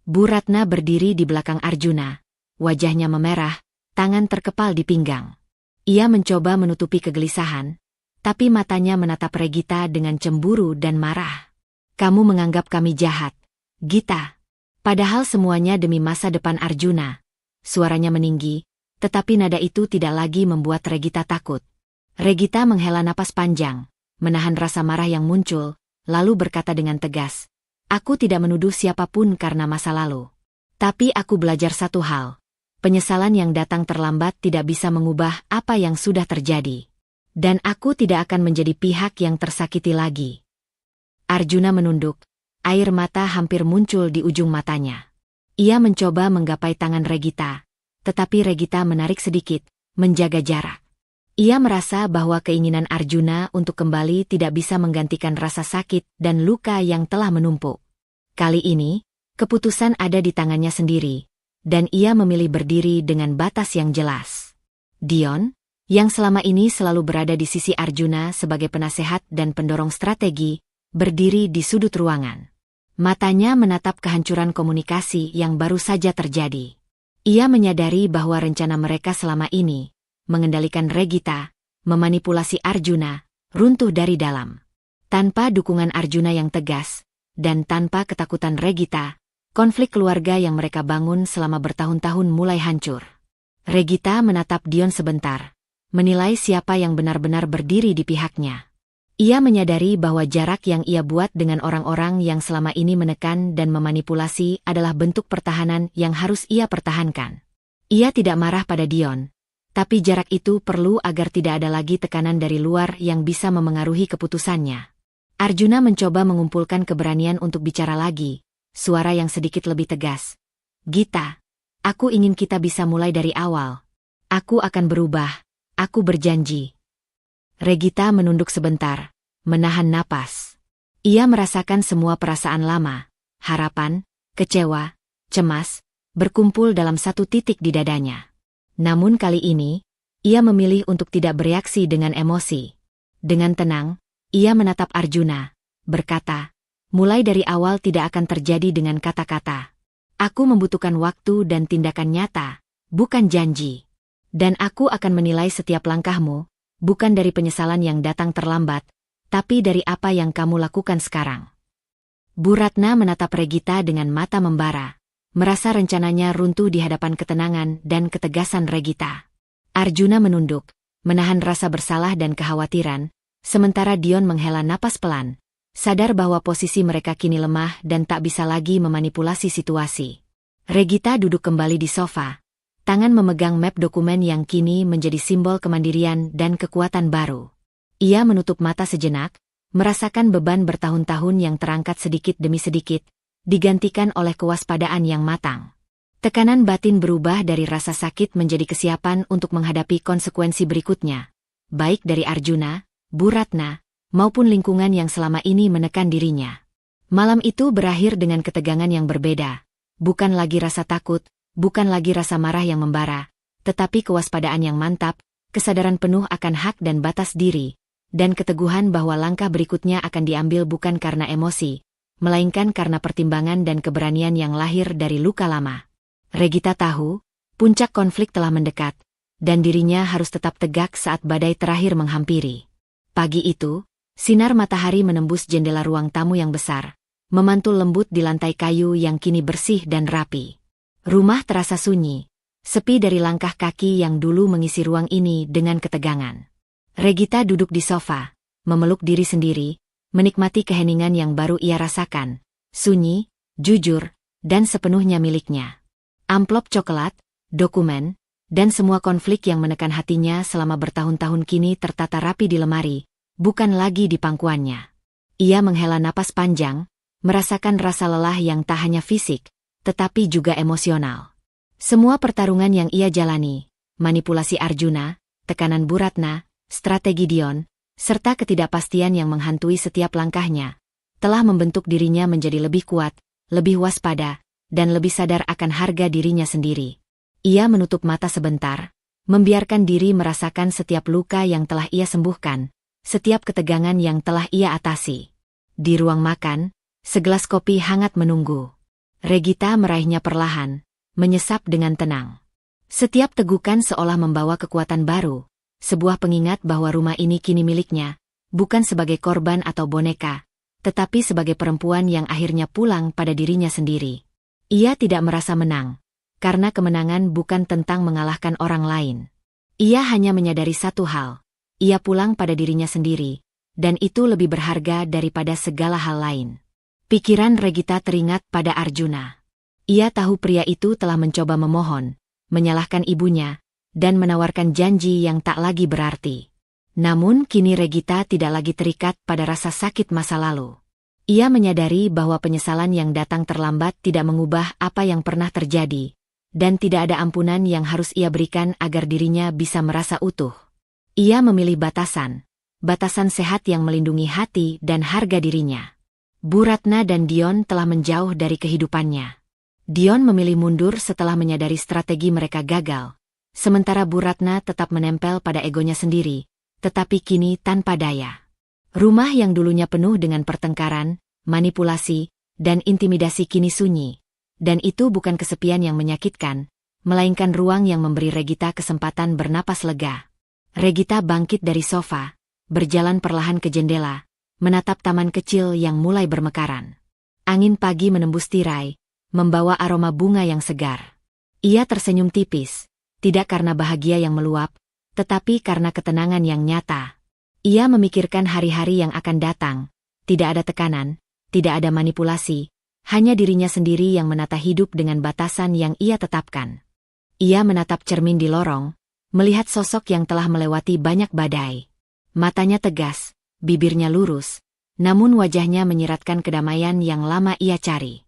Bu Ratna berdiri di belakang Arjuna, wajahnya memerah, tangan terkepal di pinggang. Ia mencoba menutupi kegelisahan, tapi matanya menatap Regita dengan cemburu dan marah. Kamu menganggap kami jahat, Gita. Padahal semuanya demi masa depan Arjuna. Suaranya meninggi, tetapi nada itu tidak lagi membuat Regita takut. Regita menghela napas panjang, menahan rasa marah yang muncul, lalu berkata dengan tegas, aku tidak menuduh siapapun karena masa lalu. Tapi aku belajar satu hal. Penyesalan yang datang terlambat tidak bisa mengubah apa yang sudah terjadi. Dan aku tidak akan menjadi pihak yang tersakiti lagi. Arjuna menunduk, air mata hampir muncul di ujung matanya. Ia mencoba menggapai tangan Regita, tetapi Regita menarik sedikit, menjaga jarak. Ia merasa bahwa keinginan Arjuna untuk kembali tidak bisa menggantikan rasa sakit dan luka yang telah menumpuk. Kali ini, keputusan ada di tangannya sendiri, dan ia memilih berdiri dengan batas yang jelas. Dion, yang selama ini selalu berada di sisi Arjuna sebagai penasehat dan pendorong strategi, berdiri di sudut ruangan. Matanya menatap kehancuran komunikasi yang baru saja terjadi. Ia menyadari bahwa rencana mereka selama ini, mengendalikan Regita, memanipulasi Arjuna, runtuh dari dalam. Tanpa dukungan Arjuna yang tegas, dan tanpa ketakutan Regita, konflik keluarga yang mereka bangun selama bertahun-tahun mulai hancur. Regita menatap Dion sebentar, menilai siapa yang benar-benar berdiri di pihaknya. Ia menyadari bahwa jarak yang ia buat dengan orang-orang yang selama ini menekan dan memanipulasi adalah bentuk pertahanan yang harus ia pertahankan. Ia tidak marah pada Dion, tapi jarak itu perlu agar tidak ada lagi tekanan dari luar yang bisa memengaruhi keputusannya. Arjuna mencoba mengumpulkan keberanian untuk bicara lagi, suara yang sedikit lebih tegas. Gita, aku ingin kita bisa mulai dari awal. Aku akan berubah, aku berjanji. Regita menunduk sebentar, menahan napas. Ia merasakan semua perasaan lama, harapan, kecewa, cemas, berkumpul dalam satu titik di dadanya. Namun kali ini, ia memilih untuk tidak bereaksi dengan emosi. Dengan tenang, ia menatap Arjuna, berkata, mulai dari awal tidak akan terjadi dengan kata-kata. Aku membutuhkan waktu dan tindakan nyata, bukan janji. Dan aku akan menilai setiap langkahmu, bukan dari penyesalan yang datang terlambat, tapi dari apa yang kamu lakukan sekarang. Bu Ratna menatap Regita dengan mata membara, merasa rencananya runtuh di hadapan ketenangan dan ketegasan Regita. Arjuna menunduk, menahan rasa bersalah dan kekhawatiran, sementara Dion menghela napas pelan, sadar bahwa posisi mereka kini lemah dan tak bisa lagi memanipulasi situasi. Regita duduk kembali di sofa, tangan memegang map dokumen yang kini menjadi simbol kemandirian dan kekuatan baru. Ia menutup mata sejenak, merasakan beban bertahun-tahun yang terangkat sedikit demi sedikit, digantikan oleh kewaspadaan yang matang. Tekanan batin berubah dari rasa sakit menjadi kesiapan untuk menghadapi konsekuensi berikutnya, baik dari Arjuna, Bu Ratna, maupun lingkungan yang selama ini menekan dirinya. Malam itu berakhir dengan ketegangan yang berbeda, bukan lagi rasa takut, bukan lagi rasa marah yang membara, tetapi kewaspadaan yang mantap, kesadaran penuh akan hak dan batas diri, dan keteguhan bahwa langkah berikutnya akan diambil bukan karena emosi, melainkan karena pertimbangan dan keberanian yang lahir dari luka lama. Regita tahu, puncak konflik telah mendekat, dan dirinya harus tetap tegak saat badai terakhir menghampiri. Pagi itu, sinar matahari menembus jendela ruang tamu yang besar, memantul lembut di lantai kayu yang kini bersih dan rapi. Rumah terasa sunyi, sepi dari langkah kaki yang dulu mengisi ruang ini dengan ketegangan. Regita duduk di sofa, memeluk diri sendiri, menikmati keheningan yang baru ia rasakan, sunyi, jujur, dan sepenuhnya miliknya. Amplop coklat, dokumen, dan semua konflik yang menekan hatinya selama bertahun-tahun kini tertata rapi di lemari, bukan lagi di pangkuannya. Ia menghela napas panjang, merasakan rasa lelah yang tak hanya fisik, tetapi juga emosional. Semua pertarungan yang ia jalani, manipulasi Arjuna, tekanan Bu Ratna, strategi Dion, serta ketidakpastian yang menghantui setiap langkahnya, telah membentuk dirinya menjadi lebih kuat, lebih waspada, dan lebih sadar akan harga dirinya sendiri. Ia menutup mata sebentar, membiarkan diri merasakan setiap luka yang telah ia sembuhkan, setiap ketegangan yang telah ia atasi. Di ruang makan, segelas kopi hangat menunggu. Regita meraihnya perlahan, menyesap dengan tenang. Setiap tegukan seolah membawa kekuatan baru, sebuah pengingat bahwa rumah ini kini miliknya, bukan sebagai korban atau boneka, tetapi sebagai perempuan yang akhirnya pulang pada dirinya sendiri. Ia tidak merasa menang, karena kemenangan bukan tentang mengalahkan orang lain. Ia hanya menyadari satu hal, ia pulang pada dirinya sendiri, dan itu lebih berharga daripada segala hal lain. Pikiran Regita teringat pada Arjuna. Ia tahu pria itu telah mencoba memohon, menyalahkan ibunya, dan menawarkan janji yang tak lagi berarti. Namun kini Regita tidak lagi terikat pada rasa sakit masa lalu. Ia menyadari bahwa penyesalan yang datang terlambat tidak mengubah apa yang pernah terjadi, dan tidak ada ampunan yang harus ia berikan agar dirinya bisa merasa utuh. Ia memilih batasan sehat yang melindungi hati dan harga dirinya. Bu Ratna dan Dion telah menjauh dari kehidupannya. Dion memilih mundur setelah menyadari strategi mereka gagal, sementara Bu Ratna tetap menempel pada egonya sendiri, tetapi kini tanpa daya. Rumah yang dulunya penuh dengan pertengkaran, manipulasi, dan intimidasi kini sunyi, dan itu bukan kesepian yang menyakitkan, melainkan ruang yang memberi Regita kesempatan bernapas lega. Regita bangkit dari sofa, berjalan perlahan ke jendela, menatap taman kecil yang mulai bermekaran. Angin pagi menembus tirai, membawa aroma bunga yang segar. Ia tersenyum tipis, tidak karena bahagia yang meluap, tetapi karena ketenangan yang nyata. Ia memikirkan hari-hari yang akan datang, tidak ada tekanan, tidak ada manipulasi, hanya dirinya sendiri yang menata hidup dengan batasan yang ia tetapkan. Ia menatap cermin di lorong, melihat sosok yang telah melewati banyak badai. Matanya tegas, bibirnya lurus, namun wajahnya menyiratkan kedamaian yang lama ia cari.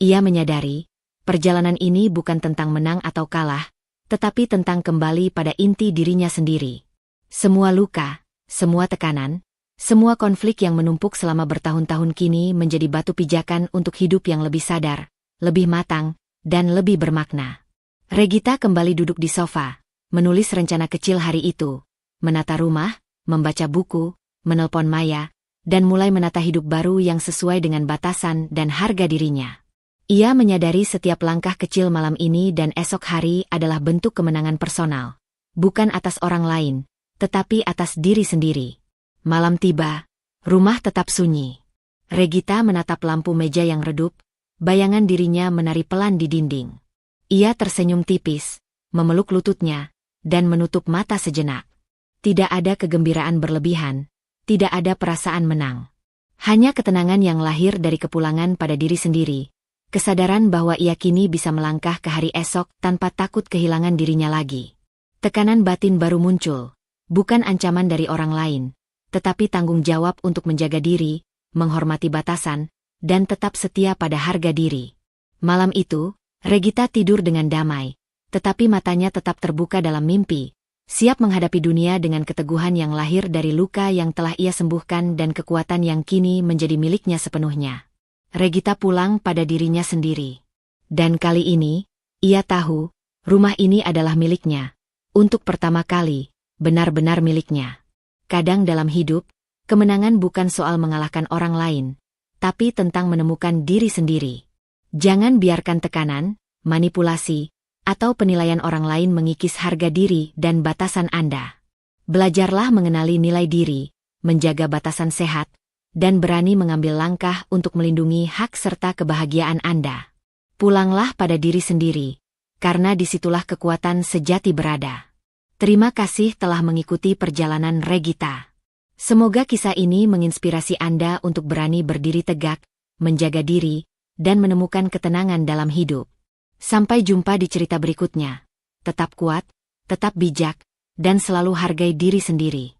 Ia menyadari, perjalanan ini bukan tentang menang atau kalah, tetapi tentang kembali pada inti dirinya sendiri. Semua luka, semua tekanan, semua konflik yang menumpuk selama bertahun-tahun kini menjadi batu pijakan untuk hidup yang lebih sadar, lebih matang, dan lebih bermakna. Regita kembali duduk di sofa, menulis rencana kecil hari itu, menata rumah, membaca buku, menelpon Maya, dan mulai menata hidup baru yang sesuai dengan batasan dan harga dirinya. Ia menyadari setiap langkah kecil malam ini dan esok hari adalah bentuk kemenangan personal, bukan atas orang lain, tetapi atas diri sendiri. Malam tiba, rumah tetap sunyi. Regita menatap lampu meja yang redup, bayangan dirinya menari pelan di dinding. Ia tersenyum tipis, memeluk lututnya, dan menutup mata sejenak. Tidak ada kegembiraan berlebihan, tidak ada perasaan menang. Hanya ketenangan yang lahir dari kepulangan pada diri sendiri, kesadaran bahwa ia kini bisa melangkah ke hari esok tanpa takut kehilangan dirinya lagi. Tekanan batin baru muncul, bukan ancaman dari orang lain, tetapi tanggung jawab untuk menjaga diri, menghormati batasan, dan tetap setia pada harga diri. Malam itu, Regita tidur dengan damai, tetapi matanya tetap terbuka dalam mimpi, siap menghadapi dunia dengan keteguhan yang lahir dari luka yang telah ia sembuhkan dan kekuatan yang kini menjadi miliknya sepenuhnya. Regita pulang pada dirinya sendiri. Dan kali ini, ia tahu, rumah ini adalah miliknya, Untuk pertama kali, benar-benar miliknya. Kadang dalam hidup, kemenangan bukan soal mengalahkan orang lain, tapi tentang menemukan diri sendiri. Jangan biarkan tekanan, manipulasi, atau penilaian orang lain mengikis harga diri dan batasan Anda. Belajarlah mengenali nilai diri, menjaga batasan sehat, dan berani mengambil langkah untuk melindungi hak serta kebahagiaan Anda. Pulanglah pada diri sendiri, karena disitulah kekuatan sejati berada. Terima kasih telah mengikuti perjalanan Regita. Semoga kisah ini menginspirasi Anda untuk berani berdiri tegak, menjaga diri, dan menemukan ketenangan dalam hidup. Sampai jumpa di cerita berikutnya. Tetap kuat, tetap bijak, dan selalu hargai diri sendiri.